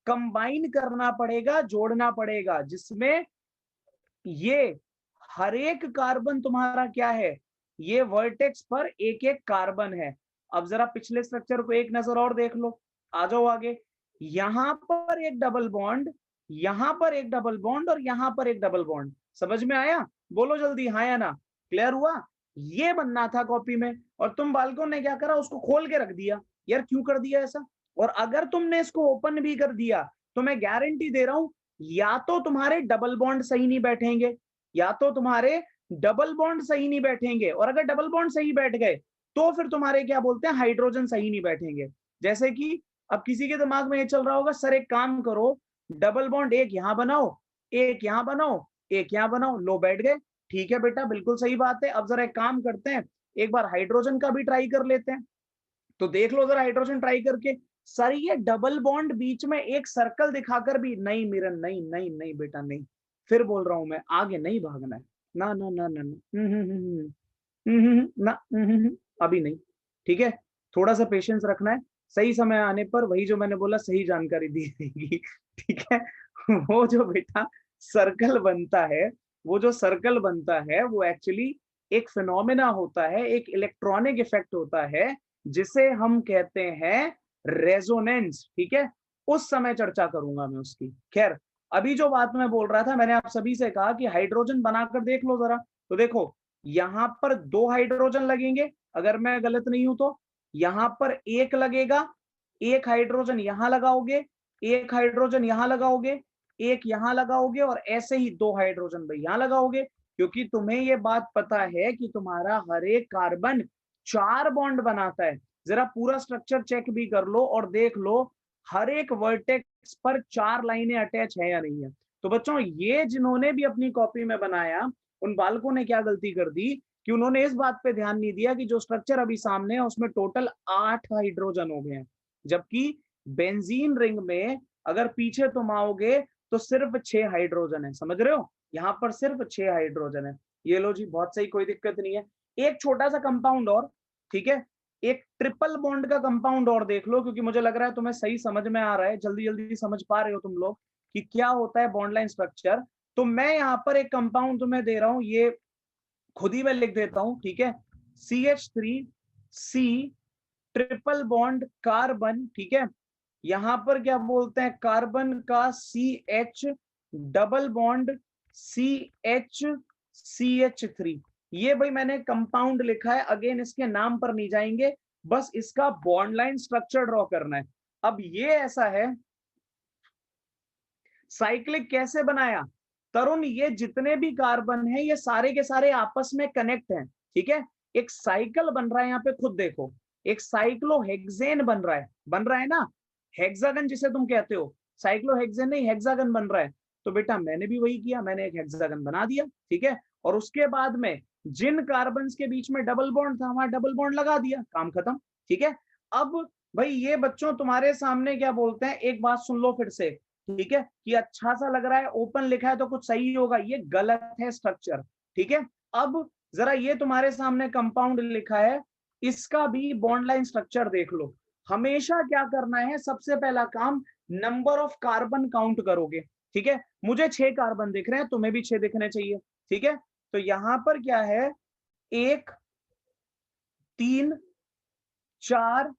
कंबाइन करना पड़ेगा, जोड़ना पड़ेगा, जिसमें ये हर एक कार्बन तुम्हारा क्या है, ये वर्टेक्स पर एक एक कार्बन है। अब जरा पिछले स्ट्रक्चर को एक नजर और देख लो, आ जाओ आगे। यहां पर एक डबल बॉन्ड, यहां पर एक डबल बॉन्ड, और यहां पर एक डबल बॉन्ड। समझ में आया? बोलो जल्दी हाँ या ना। क्लियर हुआ? ये बनना था कॉपी में, और तुम बालकों ने क्या करा, उसको खोल के रख दिया। यार क्यों कर दिया ऐसा? और अगर तुमने इसको ओपन भी कर दिया तो मैं गारंटी दे रहा हूं, या तो तुम्हारे डबल बॉन्ड सही नहीं बैठेंगे, या तो तुम्हारे डबल बॉन्ड सही नहीं बैठेंगे, और अगर डबल बॉन्ड सही बैठ गए तो फिर तुम्हारे क्या बोलते हैं हाइड्रोजन सही नहीं बैठेंगे। जैसे कि अब किसी के दिमाग में ये चल रहा होगा, सर एक काम करो, डबल बॉन्ड एक यहां बनाओ, एक यहां बनाओ, एक यहां बनाओ, लो बैठ गए। ठीक है बेटा, बिल्कुल सही बात है। अब जरा एक काम करते हैं, एक बार हाइड्रोजन का भी ट्राई कर लेते हैं। तो देख लो जरा हाइड्रोजन ट्राई करके। सर ये डबल बॉन्ड बीच में एक सर्कल दिखाकर भी नहीं, मिरन नहीं नहीं नहीं बेटा नहीं, फिर बोल रहा हूं मैं, आगे नहीं भागना है, ना ना ना ना ना, अभी नहीं। ठीक है, थोड़ा सा पेशेंस रखना है, सही समय आने पर वही जो मैंने बोला सही जानकारी दी जाएगी। ठीक है, वो जो बेटा सर्कल बनता है, वो जो सर्कल बनता है वो एक्चुअली एक फिनोमेना होता है, एक इलेक्ट्रॉनिक इफेक्ट होता है, जिसे हम कहते हैं रेजोनेंस। ठीक है, उस समय चर्चा करूंगा मैं उसकी। खैर, अभी जो बात मैं बोल रहा था, मैंने आप सभी से कहा कि हाइड्रोजन बनाकर देख लो जरा। तो देखो यहां पर 2 हाइड्रोजन लगेंगे, अगर मैं गलत नहीं हूं तो। यहां पर एक लगेगा, एक हाइड्रोजन यहां लगाओगे, एक हाइड्रोजन यहां लगाओगे, एक यहां लगाओगे, और ऐसे ही 2 हाइड्रोजन भाई यहां लगाओगे। क्योंकि तुम्हें ये बात पता है कि तुम्हारा हर एक कार्बन 4 बॉन्ड बनाता है। जरा पूरा स्ट्रक्चर चेक भी कर लो और देख लो हर एक वर्टेक्स पर 4 लाइनें अटैच है या नहीं है। तो बच्चों ये जिन्होंने भी अपनी कॉपी में बनाया, उन बालकों ने क्या गलती कर दी कि उन्होंने इस बात पे ध्यान नहीं दिया कि जो स्ट्रक्चर अभी सामने है उसमें टोटल 8 हाइड्रोजन हो गए हैं, जबकि बेंजीन रिंग में अगर पीछे तुम आओगे तो सिर्फ 6 हाइड्रोजन है। समझ रहे हो, यहाँ पर सिर्फ 6 हाइड्रोजन है। ये लो जी, बहुत सही, कोई दिक्कत नहीं है। एक छोटा सा कंपाउंड और, ठीक है, एक ट्रिपल बॉन्ड का कंपाउंड और देख लो, क्योंकि मुझे लग रहा है तुम्हें सही समझ में आ रहा है, जल्दी जल्दी समझ पा रहे हो तुम लोग कि क्या होता है बॉन्ड लाइन स्ट्रक्चर। तो मैं यहाँ पर एक कंपाउंड तुम्हें दे रहा हूं, ये खुद ही मैं लिख देता हूं। ठीक है, CH3C ट्रिपल बॉन्ड कार्बन। ठीक है, यहां पर क्या बोलते हैं, कार्बन का CH डबल बॉन्ड CH3। ये भाई मैंने कंपाउंड लिखा है, अगेन इसके नाम पर नहीं जाएंगे, बस इसका बॉन्ड लाइन स्ट्रक्चर ड्रॉ करना है। अब ये ऐसा है, साइक्लिक कैसे बनाया तरुण, ये जितने भी कार्बन हैं ये सारे के सारे आपस में कनेक्ट हैं। ठीक है, एक साइकिल बन रहा है यहाँ पे, खुद देखो, एक साइक्लोहेक्सेन बन रहा है ना, हेक्सागन जिसे तुम कहते हो, साइक्लोहेक्सेन नहीं, हेक्सागन बन रहा है। तो बेटा मैंने भी वही किया, मैंने एक हेक्सागन बना दिया। ठीक है, और उसके बाद में जिन कार्बन के बीच में डबल बॉन्ड था वहां डबल बॉन्ड लगा दिया, काम खत्म। ठीक है, अब भाई ये बच्चों तुम्हारे सामने क्या बोलते हैं, एक बात सुन लो फिर से। ठीक है, कि अच्छा सा लग रहा है, ओपन लिखा है तो कुछ सही होगा, ये गलत है स्ट्रक्चर। ठीक है, अब जरा ये तुम्हारे सामने कंपाउंड लिखा है, इसका भी बॉन्ड लाइन स्ट्रक्चर देख लो। हमेशा क्या करना है, सबसे पहला काम नंबर ऑफ कार्बन काउंट करोगे। ठीक है, मुझे 6 कार्बन दिख रहे हैं, तुम्हें भी 6 दिखने चाहिए। ठीक है, तो यहां पर क्या है, 1 3 4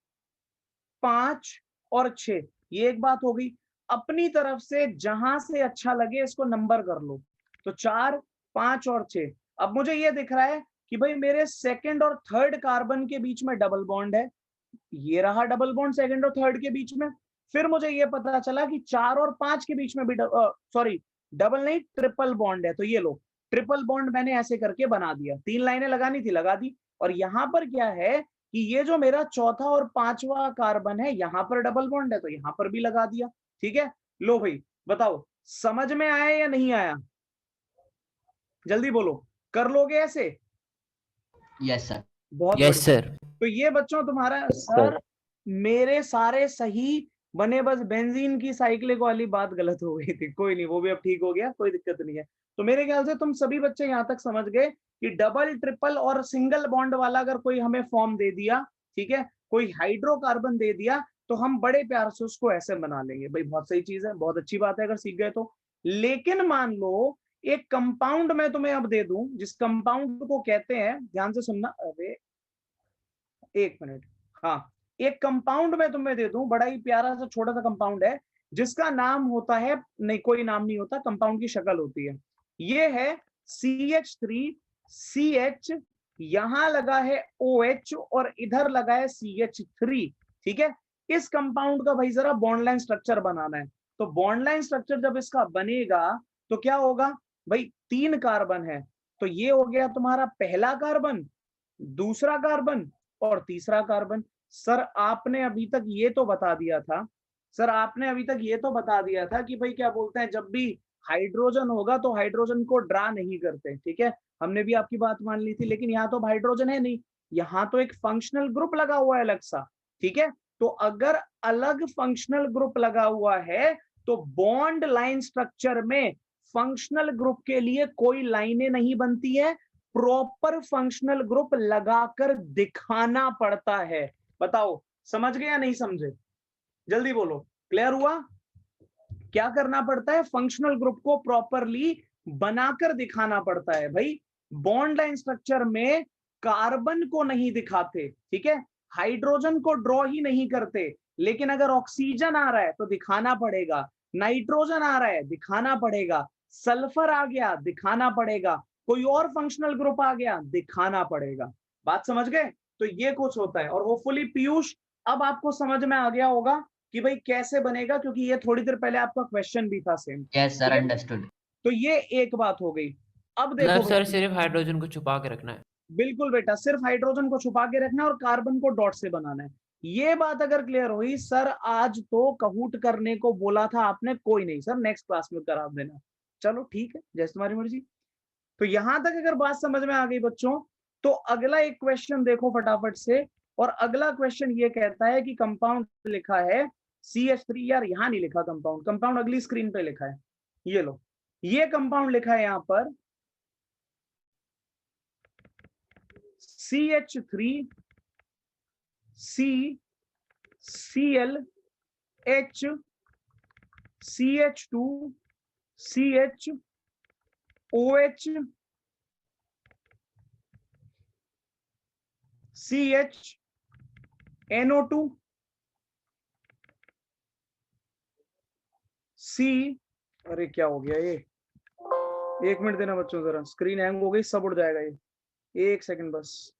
5 और 6, ये एक बात हो गई। अपनी तरफ से जहां से अच्छा लगे इसको नंबर कर लो, तो 4 5 और 6। अब मुझे ये दिख रहा है कि भाई मेरे सेकंड और थर्ड कार्बन के बीच में डबल बॉन्ड है, ये रहा डबल बॉन्ड सेकंड और थर्ड के बीच में। फिर मुझे ये पता चला कि 4 और 5 के बीच में भी सॉरी डबल नहीं ट्रिपल बॉन्ड है, तो ये लो ट्रिपल बॉन्ड मैंने ऐसे करके बना दिया। 3 लाइनें लगानी थी, लगा दी। और यहाँ पर क्या है कि ये जो मेरा चौथा और 5वां कार्बन है, यहाँ पर डबल बॉन्ड है तो यहाँ पर भी लगा दिया। ठीक है, लो भाई बताओ समझ में आया या नहीं आया, जल्दी बोलो, कर लोगे ऐसे? Yes sir. बहुत यस बढ़िया। सर। तो ये बच्चों तुम्हारा सर मेरे सारे सही बने, बस बेंजीन की साइक्लिक वाली बात गलत हो गई थी, कोई नहीं, वो भी अब ठीक हो गया, कोई दिक्कत नहीं है। तो मेरे ख्याल से तुम सभी बच्चे यहाँ तक समझ गए कि डबल ट्रिपल और सिंगल बॉन्ड वाला अगर कोई हमें फॉर्म दे दिया, ठीक है, कोई हाइड्रोकार्बन दे दिया, तो हम बड़े प्यार से उसको ऐसे बना लेंगे। भाई बहुत सही चीज है, बहुत अच्छी बात है अगर सीख गए तो। लेकिन मान लो एक कंपाउंड मैं तुम्हें अब दे दूं, जिस कंपाउंड को कहते हैं, ध्यान से सुनना, अरे एक मिनट, हाँ, एक कंपाउंड मैं तुम्हें दे दूं, बड़ा ही प्यारा सा छोटा सा कंपाउंड है, जिसका नाम होता है, नहीं कोई नाम नहीं होता, कंपाउंड की शक्ल होती है। ये है CH3CH, यहां लगा है OH और इधर लगा है CH3। ठीक है, इस कंपाउंड का भाई जरा बॉन्ड लाइन स्ट्रक्चर बनाना है। तो बॉन्ड लाइन स्ट्रक्चर जब इसका बनेगा तो क्या होगा, भाई 3 कार्बन है, तो ये हो गया तुम्हारा पहला कार्बन, दूसरा कार्बन और तीसरा कार्बन। सर आपने अभी तक ये तो बता दिया था, सर आपने अभी तक ये तो बता दिया था कि भाई क्या बोलते हैं, जब भी हाइड्रोजन होगा तो हाइड्रोजन को ड्रा नहीं करते, ठीक है, हमने भी आपकी बात मान ली थी। लेकिन यहाँ तो हाइड्रोजन है नहीं, यहाँ तो एक फंक्शनल ग्रुप लगा हुआ है अलग सा, ठीक है। तो अगर अलग फंक्शनल ग्रुप लगा हुआ है तो बॉन्ड लाइन स्ट्रक्चर में फंक्शनल ग्रुप के लिए कोई लाइनें नहीं बनती है, प्रॉपर फंक्शनल ग्रुप लगाकर दिखाना पड़ता है। बताओ समझ गए या नहीं समझे, जल्दी बोलो, क्लियर हुआ? क्या करना पड़ता है, फंक्शनल ग्रुप को प्रॉपरली बनाकर दिखाना पड़ता है। भाई बॉन्ड लाइन स्ट्रक्चर में कार्बन को नहीं दिखाते, ठीक है, हाइड्रोजन को ड्रॉ ही नहीं करते, लेकिन अगर ऑक्सीजन आ रहा है तो दिखाना पड़ेगा, नाइट्रोजन आ रहा है दिखाना पड़ेगा, सल्फर आ गया दिखाना पड़ेगा, कोई और फंक्शनल ग्रुप आ गया दिखाना पड़ेगा। बात समझ गए? तो ये कुछ होता है। और होपफुली पीयूष अब आपको समझ में आ गया होगा कि भाई कैसे बनेगा, क्योंकि ये थोड़ी देर पहले आपका क्वेश्चन भी था सेम। Yes sir, understood. तो ये एक बात हो गई। अब देखो मतलब सर बेटा, सिर्फ हाइड्रोजन को छुपा के रखना है। बिल्कुल बेटा, सिर्फ हाइड्रोजन को छुपा के रखना है और कार्बन को डॉट से बनाना है। ये बात अगर क्लियर हुई, सर आज तो कहूट करने को बोला था आपने, कोई नहीं सर, नेक्स्ट क्लास में करा देना। चलो ठीक है, जैसे तुम्हारी मर्जी। तो यहां तक अगर बात समझ में आ गई बच्चों, तो अगला एक क्वेश्चन देखो फटाफट से। और अगला क्वेश्चन ये कहता है कि कंपाउंड लिखा है CH3, यार यहाँ नहीं लिखा कंपाउंड, कंपाउंड अगली स्क्रीन पे लिखा है, ये लो, ये कंपाउंड लिखा है यहाँ पर CH3 C Cl H CH2 CH OH CH NO2 C। अरे क्या हो गया ये, एक मिनट देना बच्चों, जरा स्क्रीन हैंग हो गई, सब उड़ जाएगा ये, एक सेकंड बस।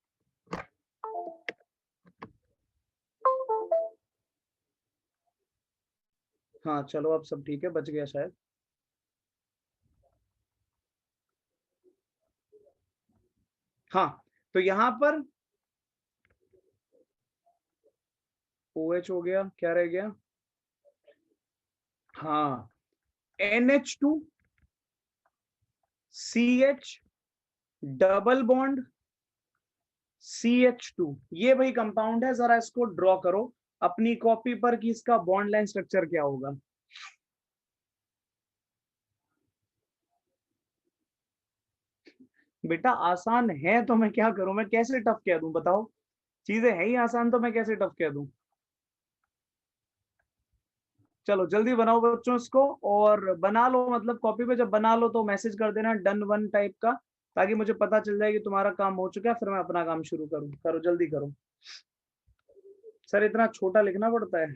हाँ चलो अब सब ठीक है, बच गया शायद। हाँ तो यहां पर OH हो गया, क्या रह गया, हाँ NH2 CH double bond CH2, ये भाई कंपाउंड है। जरा इसको ड्रॉ करो अपनी कॉपी पर कि इसका बॉन्ड लाइन स्ट्रक्चर क्या होगा। बेटा आसान है तो मैं क्या करूं, मैं कैसे टफ कह दूं, बताओ, चीजें है ही आसान तो मैं कैसे टफ कह दूं। चलो जल्दी बनाओ बच्चों इसको, और बना लो, मतलब कॉपी पे जब बना लो तो मैसेज कर देना डन 1 टाइप का, ताकि मुझे पता चल जाए कि तुम्हारा काम हो चुका है, फिर मैं अपना काम शुरू करूं। करो जल्दी करो सर, इतना छोटा लिखना पड़ता है।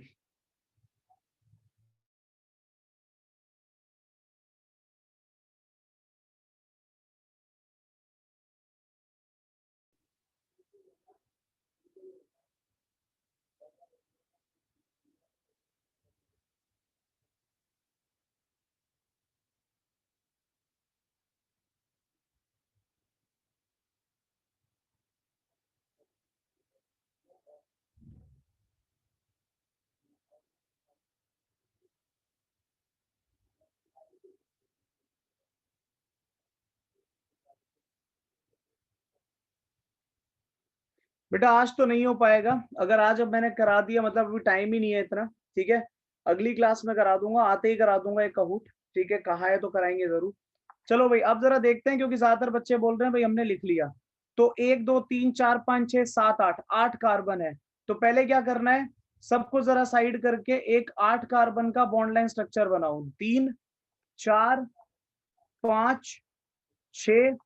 बेटा आज तो नहीं हो पाएगा, अगर आज अब मैंने करा दिया मतलब अभी टाइम ही नहीं है इतना, ठीक है, अगली क्लास में करा दूंगा, आते ही करा दूंगा एक कहूट, ठीक है, कहा है तो कराएंगे जरूर। चलो भाई अब जरा देखते हैं, क्योंकि ज्यादातर बच्चे बोल रहे हैं भाई हमने लिख लिया। तो 1 2 3 4 5 6 7 8 8 कार्बन है। तो पहले क्या करना है, सबको जरा साइड करके एक 8 कार्बन का बॉन्ड लाइन स्ट्रक्चर बनाओ, 3 4 5 6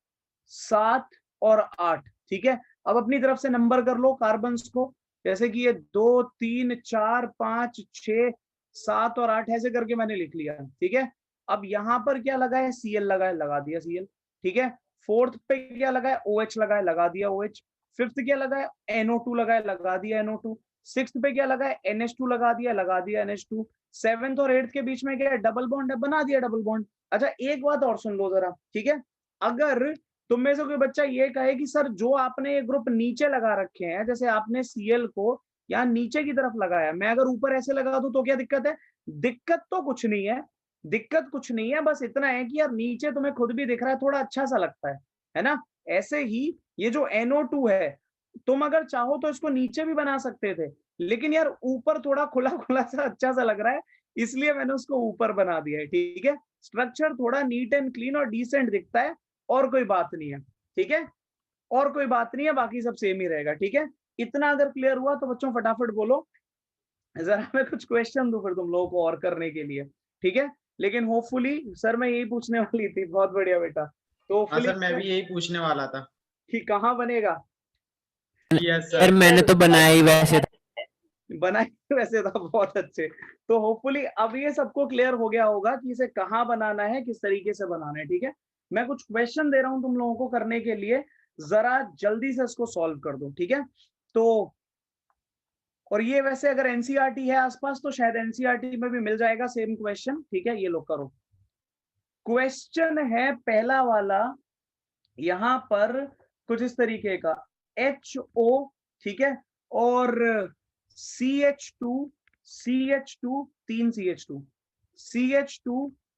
7 और 8, ठीक है। अब अपनी तरफ से नंबर कर लो कार्बन्स को, जैसे कि ये 2 3 4 5 6 7 और 8 ऐसे करके मैंने लिख लिया, ठीक है। अब यहाँ पर क्या लगा है, Cl लगा है, लगा दिया Cl, ठीक है। फोर्थ पे क्या लगा है, OH लगा है, लगा दिया OH। फिफ्थ क्या लगा है, NO2 लगा है, लगा दिया NO2। सिक्स्थ पे क्या लगा है, NH2 लगा दिया NH2। सेवेंथ और एट्थ के बीच में क्या है, डबल बॉन्ड है, बना दिया डबल बॉन्ड। अच्छा एक बात और सुन लो जरा, ठीक है, अगर तुम में से कोई बच्चा ये कहे कि सर जो आपने ये ग्रुप नीचे लगा रखे हैं, जैसे आपने Cl को यहाँ नीचे की तरफ लगाया, मैं अगर ऊपर ऐसे लगा दूं तो क्या दिक्कत है? दिक्कत तो कुछ नहीं है, दिक्कत कुछ नहीं है, बस इतना है कि यार नीचे तुम्हें खुद भी दिख रहा है, थोड़ा अच्छा सा लगता है ना? ऐसे ही ये जो NO2 है, तुम अगर चाहो तो इसको नीचे भी बना सकते थे, लेकिन यार ऊपर थोड़ा खुला खुला सा अच्छा सा लग रहा है, इसलिए मैंने उसको ऊपर बना दिया है, ठीक है? स्ट्रक्चर थोड़ा नीट एंड क्लीन और डिसेंट दिखता है, और कोई बात नहीं है, ठीक है? और कोई बात नहीं है, बाकी सब सेम ही रहेगा, ठीक है? इतना अगर क्लियर हुआ तो बच्चों फटाफट बोलो, जरा मैं कुछ क्वेश्चन दूं फिर तुम लोगों को और करने के लिए, ठीक है? लेकिन होपफुली सर मैं यही पूछने वाली थी, बहुत बढ़िया बेटा। तो हाँ होपफुली सर, मैं भी यही पूछने वाला था। कि कहाँ बनेगा, यस सर सर। मैंने तो बनाया ही वैसे था। बनाए वैसे था, बहुत अच्छे। तो होपफुली अब ये सबको क्लियर हो गया होगा कि इसे कहाँ बनाना है, किस तरीके से बनाना है, ठीक है? मैं कुछ क्वेश्चन दे रहा हूं तुम लोगों को करने के लिए, जरा जल्दी से इसको सॉल्व कर दो, ठीक है? तो और ये वैसे अगर एनसीईआरटी है आसपास तो शायद एनसीईआरटी में भी मिल जाएगा सेम क्वेश्चन, ठीक है? ये लोग करो। क्वेश्चन है पहला वाला, यहां पर कुछ इस तरीके का, HO, ठीक है, और CH2, तीन CH2,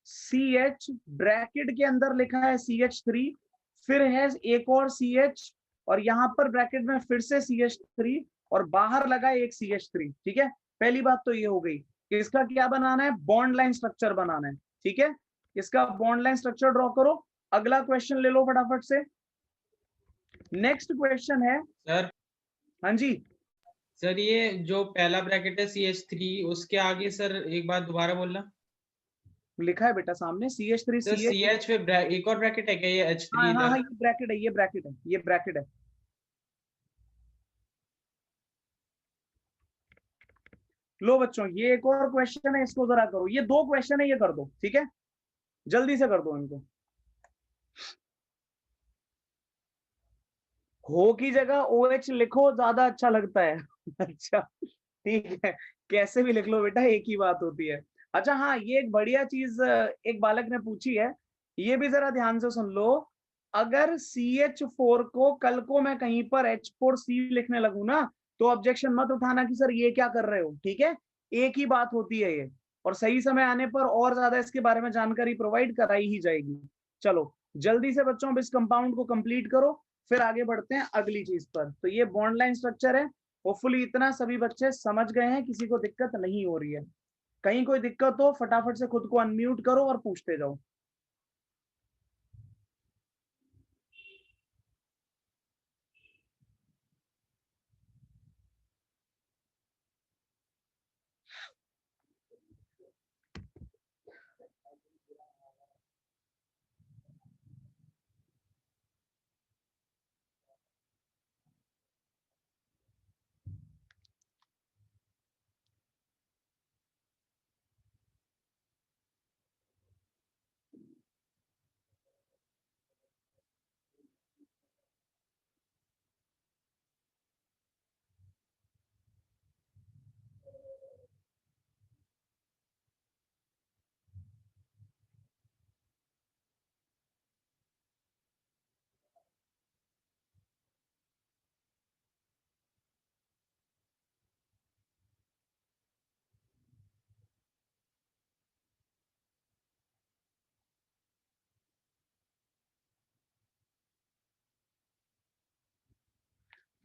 CH ब्रैकेट के अंदर लिखा है CH3, फिर है एक और CH, और यहां पर ब्रैकेट में फिर से CH3, और बाहर लगा एक CH3, ठीक है? पहली बात तो ये हो गई कि इसका क्या बनाना है, बॉन्ड लाइन स्ट्रक्चर बनाना है, ठीक है? इसका बॉन्ड लाइन स्ट्रक्चर ड्रॉ करो। अगला क्वेश्चन ले लो फटाफट से। नेक्स्ट क्वेश्चन है, सर हाँ जी, सर ये जो पहला ब्रैकेट है CH3, उसके आगे सर एक बार दोबारा बोलना। लिखा है बेटा सामने CH3 सर CH, CH पे एक और ब्रैकेट है क्या, ये H3 हाँ हाँ हाँ, इधर? ये ब्रैकेट है, ये ब्रैकेट है, ये ब्रैकेट है। लो बच्चों ये एक और क्वेश्चन है, इसको जरा करो, ये दो क्वेश्चन है, ये कर दो, ठीक है? जल्दी से कर दो इनको। हो की जगह OH लिखो, ज्यादा अच्छा लगता है। अच्छा ठीक है, कैसे भी लिख लो बेटा, एक ही बात होती है। अच्छा हाँ, ये एक बढ़िया चीज एक बालक ने पूछी है, ये भी जरा ध्यान से सुन लो। अगर CH4 को कल को मैं कहीं पर H4C लिखने लगूं ना, तो ऑब्जेक्शन मत उठाना कि सर ये क्या कर रहे हो, ठीक है? एक ही बात होती है ये, और सही समय आने पर और ज्यादा इसके बारे में जानकारी प्रोवाइड कराई ही जाएगी। चलो जल्दी से बच्चों अब इस कंपाउंड को कंप्लीट करो, फिर आगे बढ़ते हैं अगली चीज पर। तो ये बॉन्ड लाइन स्ट्रक्चर है, होपफुली इतना सभी बच्चे समझ गए हैं, किसी को दिक्कत नहीं हो रही है। कहीं कोई दिक्कत हो फटाफट से खुद को अनम्यूट करो और पूछते जाओ।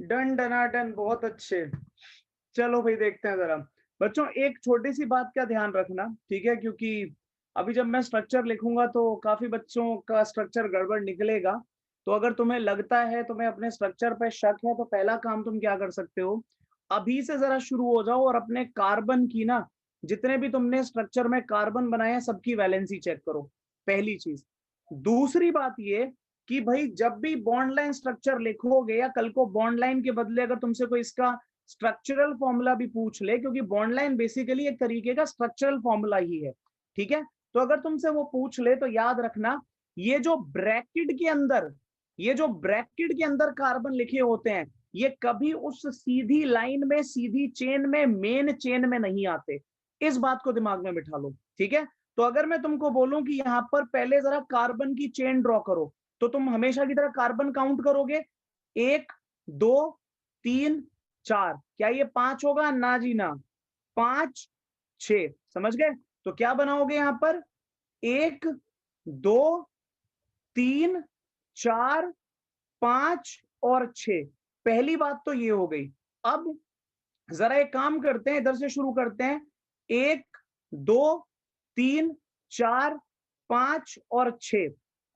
डन डनाडन, बहुत अच्छे। चलो भाई देखते हैं जरा बच्चों, एक छोटी सी बात का ध्यान रखना, ठीक है? क्योंकि अभी जब मैं स्ट्रक्चर लिखूंगा तो काफी बच्चों का स्ट्रक्चर गड़बड़ निकलेगा। तो अगर तुम्हें लगता है तुम्हें अपने स्ट्रक्चर पे शक है, तो पहला काम तुम क्या कर सकते हो, अभी से जरा शुरू हो जाओ और अपने कार्बन की ना, जितने भी तुमने स्ट्रक्चर में कार्बन बनाए हैं सबकी वैलेंसी चेक करो, पहली चीज। दूसरी बात ये कि भाई जब भी बॉन्ड लाइन स्ट्रक्चर लिखोगे, या कल को बॉन्ड लाइन के बदले अगर तुमसे कोई इसका स्ट्रक्चरल फॉर्मूला भी पूछ ले, क्योंकि बॉन्ड लाइन बेसिकली एक तरीके का स्ट्रक्चरल फॉर्मूला ही है, ठीक है? तो अगर तुमसे वो पूछ ले तो याद रखना, ये जो ब्रैकेट के अंदर, ये जो ब्रैकेट के अंदर कार्बन लिखे होते हैं, ये कभी उस सीधी लाइन में, सीधी चेन में, मेन चेन में नहीं आते। इस बात को दिमाग में बिठा लो, ठीक है? तो अगर मैं तुमको बोलूं कि यहाँ पर पहले जरा कार्बन की चेन ड्रॉ करो, तो तुम हमेशा की तरह कार्बन काउंट करोगे, 1 2 3 4, क्या ये 5 होगा? ना जी ना, 5 6, समझ गए? तो क्या बनाओगे यहाँ पर? 1 2 3 4 5 और 6। पहली बात तो ये हो गई। अब जरा एक काम करते हैं, इधर से शुरू करते हैं। 1 2 3 4 5 और 6,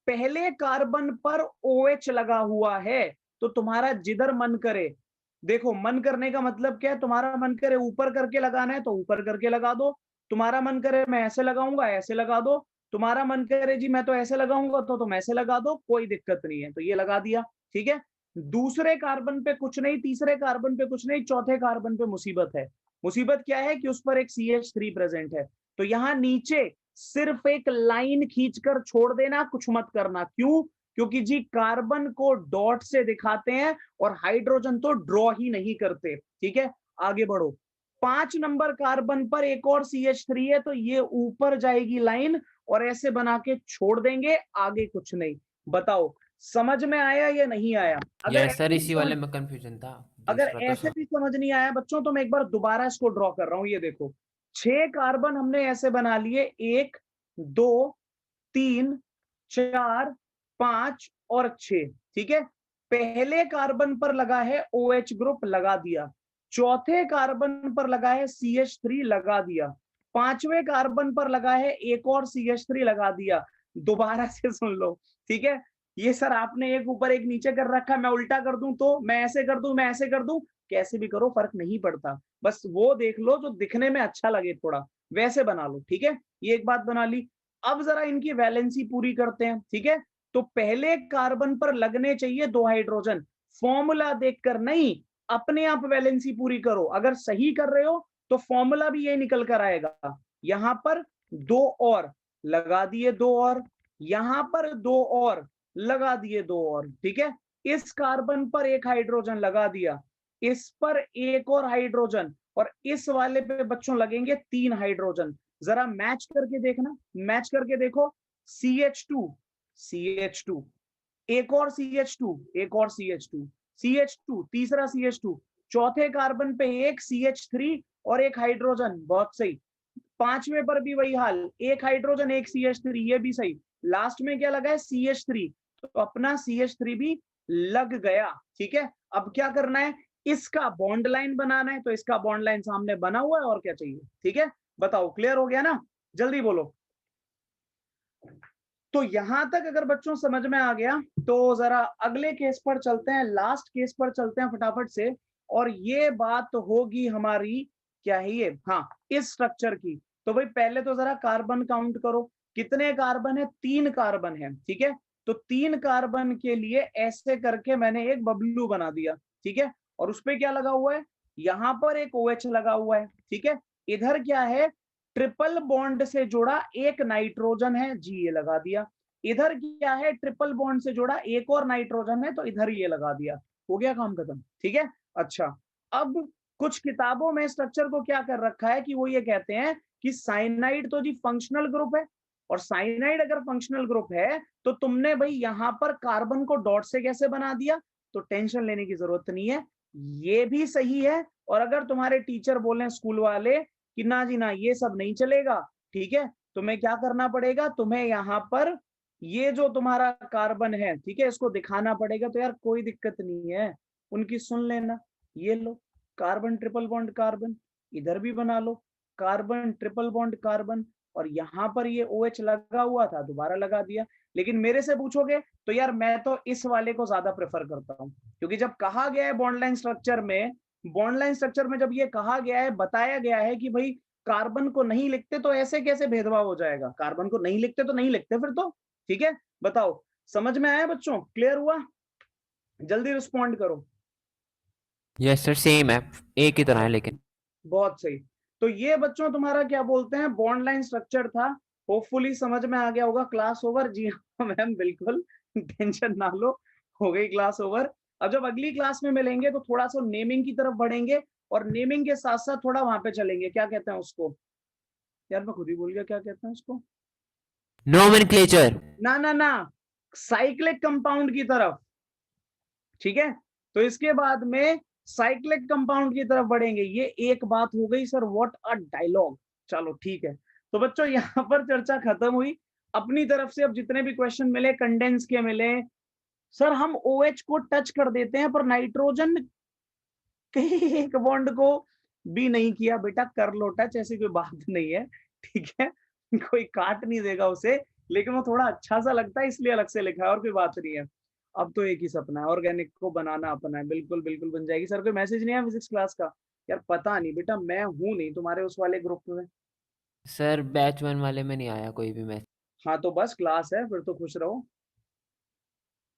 पहले कार्बन पर OH लगा हुआ है, तो तुम्हारा जिधर मन करे, देखो मन करने का मतलब क्या है, तुम्हारा मन करे ऊपर करके लगाना है तो ऊपर करके लगा दो, तुम्हारा मन करे मैं ऐसे लगाऊंगा ऐसे लगा दो, तुम्हारा मन करे जी मैं तो ऐसे लगाऊंगा तो तुम ऐसे लगा दो, कोई दिक्कत नहीं है। तो ये लगा दिया, ठीक है। दूसरे कार्बन पे कुछ नहीं, तीसरे कार्बन पे कुछ नहीं, चौथे कार्बन पे मुसीबत है। मुसीबत क्या है कि उस पर एक CH3 प्रेजेंट है। तो यहां नीचे सिर्फ एक लाइन खींचकर छोड़ देना, कुछ मत करना। क्यों? क्योंकि जी कार्बन को डॉट से दिखाते हैं और हाइड्रोजन तो ड्रॉ ही नहीं करते, ठीक है। आगे बढ़ो, 5 नंबर कार्बन पर एक और CH3 है, तो ये ऊपर जाएगी लाइन और ऐसे बना के छोड़ देंगे, आगे कुछ नहीं। बताओ समझ में आया या नहीं आया? अगर यस सर, ऐसे इसी वाले में कंफ्यूजन था। अगर दूसरा तो ऐसे सब भी समझ नहीं आया बच्चों, तो मैं एक बार दोबारा इसको ड्रॉ कर रहा हूं। ये देखो 6 कार्बन हमने ऐसे बना लिए, 1 2 3 4 5 और 6, ठीक है। पहले कार्बन पर लगा है OH ग्रुप, लगा दिया। चौथे कार्बन पर लगा है CH3, लगा दिया। पांचवें कार्बन पर लगा है एक और CH3, लगा दिया। दोबारा से सुन लो, ठीक है। ये सर आपने एक ऊपर एक नीचे कर रखा है, मैं उल्टा कर दूं तो, मैं ऐसे कर दूं, मैं ऐसे कर दूं, कैसे भी करो फर्क नहीं पड़ता, बस वो देख लो जो दिखने में अच्छा लगे, थोड़ा वैसे बना लो, ठीक है। ये एक बात बना ली। अब जरा इनकी वैलेंसी पूरी करते हैं, ठीक है। तो पहले कार्बन पर लगने चाहिए 2 हाइड्रोजन, फॉर्मूला देखकर नहीं, अपने आप वैलेंसी पूरी करो। अगर सही कर रहे हो तो फॉर्मूला भी ये निकल कर आएगा। यहां पर 2 और लगा दिए, 2 और, यहां पर 2 और लगा दिए, 2 और, ठीक है। इस कार्बन पर एक हाइड्रोजन लगा दिया, इस पर एक और हाइड्रोजन, और इस वाले पे बच्चों लगेंगे 3 हाइड्रोजन। जरा मैच करके देखना, मैच करके देखो, CH2 CH2, एक और CH2, एक और CH2, CH2, तीसरा CH2, चौथे कार्बन पे एक CH3 और एक हाइड्रोजन, बहुत सही। पांचवें पर भी वही हाल, एक हाइड्रोजन एक CH3, ये भी सही। लास्ट में क्या लगा है? CH3, तो अपना CH3 भी लग गया, ठीक है। अब क्या करना है? इसका बॉन्ड लाइन बनाना है, तो इसका बॉन्ड लाइन सामने बना हुआ है, और क्या चाहिए, ठीक है। बताओ क्लियर हो गया ना? जल्दी बोलो। तो यहां तक अगर बच्चों समझ में आ गया, तो जरा अगले केस पर चलते हैं, लास्ट केस पर चलते हैं फटाफट से। और ये बात होगी हमारी, क्या है ये, हाँ, इस स्ट्रक्चर की। तो भाई पहले तो जरा कार्बन काउंट करो, कितने कार्बन है? 3 कार्बन है, ठीक है। तो 3 कार्बन के लिए ऐसे करके मैंने एक बबलू बना दिया, ठीक है। और उस पर क्या लगा हुआ है? यहां पर एक OH लगा हुआ है, ठीक है। इधर क्या है? ट्रिपल बॉन्ड से जुड़ा एक नाइट्रोजन है जी, ये लगा दिया। इधर क्या है? ट्रिपल बॉन्ड से जुड़ा एक और नाइट्रोजन है, तो इधर ये लगा दिया। हो गया काम खत्म, ठीक है। अच्छा, अब कुछ किताबों में स्ट्रक्चर को क्या कर रखा है कि वो ये कहते हैं कि साइनाइड तो जी फंक्शनल ग्रुप है, और साइनाइड अगर फंक्शनल ग्रुप है तो तुमने भाई यहां पर कार्बन को डॉट से कैसे बना दिया, तो टेंशन लेने की जरूरत नहीं है, ये भी सही है। और अगर तुम्हारे टीचर बोले स्कूल वाले कि ना जी ना ये सब नहीं चलेगा, ठीक है, तुम्हें क्या करना पड़ेगा? तुम्हें यहाँ पर ये जो तुम्हारा कार्बन है, ठीक है, इसको दिखाना पड़ेगा। तो यार कोई दिक्कत नहीं है, उनकी सुन लेना। ये low carbon triple bond carbon, इधर भी बना low carbon triple bond carbon, और यहाँ पर ये OH लगा हुआ था, दोबारा लगा दिया। लेकिन मेरे से पूछोगे तो यार मैं तो इस वाले को ज्यादा प्रेफर करता हूँ, क्योंकि जब कहा गया है बॉन्ड लाइन स्ट्रक्चर में, बॉन्ड लाइन स्ट्रक्चर में जब ये कहा गया है, बताया गया है कि भाई कार्बन को नहीं लिखते तो ऐसे कैसे भेदभाव हो जाएगा, कार्बन को नहीं लिखते तो नहीं लिखते फिर तो, ठीक है। बताओ समझ में आया बच्चों? क्लियर हुआ? जल्दी रिस्पॉन्ड करो। यस सर, सेम है, एक ही तरह है लेकिन। बहुत सही। तो ये बच्चों तुम्हारा क्या बोलते हैं, बॉन्ड लाइन स्ट्रक्चर था। होपफुली समझ में आ गया होगा। Class over? जी हाँ मैम, बिल्कुल टेंशन ना लो, हो गई क्लास ओवर। अब जब अगली क्लास में मिलेंगे तो थोड़ा सा नेमिंग की तरफ बढ़ेंगे, और नेमिंग के साथ साथ थोड़ा वहां पे चलेंगे, क्या कहते हैं उसको, यार मैं खुद ही भूल गया क्या कहते हैं उसको। नोमेनक्लेचर। ना ना ना, साइक्लिक कंपाउंड की तरफ। ठीक है, तो इसके बाद में साइक्लिक कंपाउंड की तरफ बढ़ेंगे। ये एक बात हो गई सर, व्हाट अ डायलॉग। चलो ठीक है, तो बच्चों यहाँ पर चर्चा खत्म हुई। अपनी तरफ से अब जितने भी क्वेश्चन मिले कंडेंस के मिले, सर हम OH को टच कर देते हैं पर नाइट्रोजन के एक बॉन्ड को भी नहीं किया। बेटा कर लो टच, ऐसी कोई बात नहीं है, ठीक है, कोई काट नहीं देगा उसे, लेकिन वो थोड़ा अच्छा सा लगता है इसलिए अलग से लिखा है, और कोई बात नहीं है। अब तो एक ही सपना है, ऑर्गेनिक को बनाना अपना है। बिल्कुल बिल्कुल बन जाएगी सर। कोई मैसेज नहीं है फिजिक्स क्लास का? यार पता नहीं बेटा, मैं हूं नहीं तुम्हारे उस वाले ग्रुप में। सर बैच 1 वाले में नहीं आया कोई भी मैसेज। हाँ तो बस क्लास है, फिर तो खुश रहो।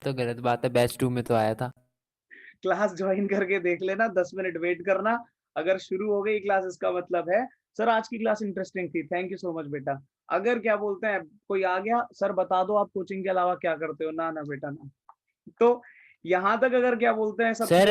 तो गलत बात है, बैच 2 में तो आया था। क्लास ज्वाइन करके देख लेना, 10 मिनट वेट करना, अगर शुरू हो गई क्लास इसका मतलब है। सर आज की क्लास इंटरेस्टिंग थी, थैंक यू सो मच बेटा। अगर क्या बोलते हैं कोई आ गया, सर बता दो आप कोचिंग के अलावा क्या करते हो? ना ना बेटा ना। तो यहाँ तक अगर क्या बोलते हैं सब सर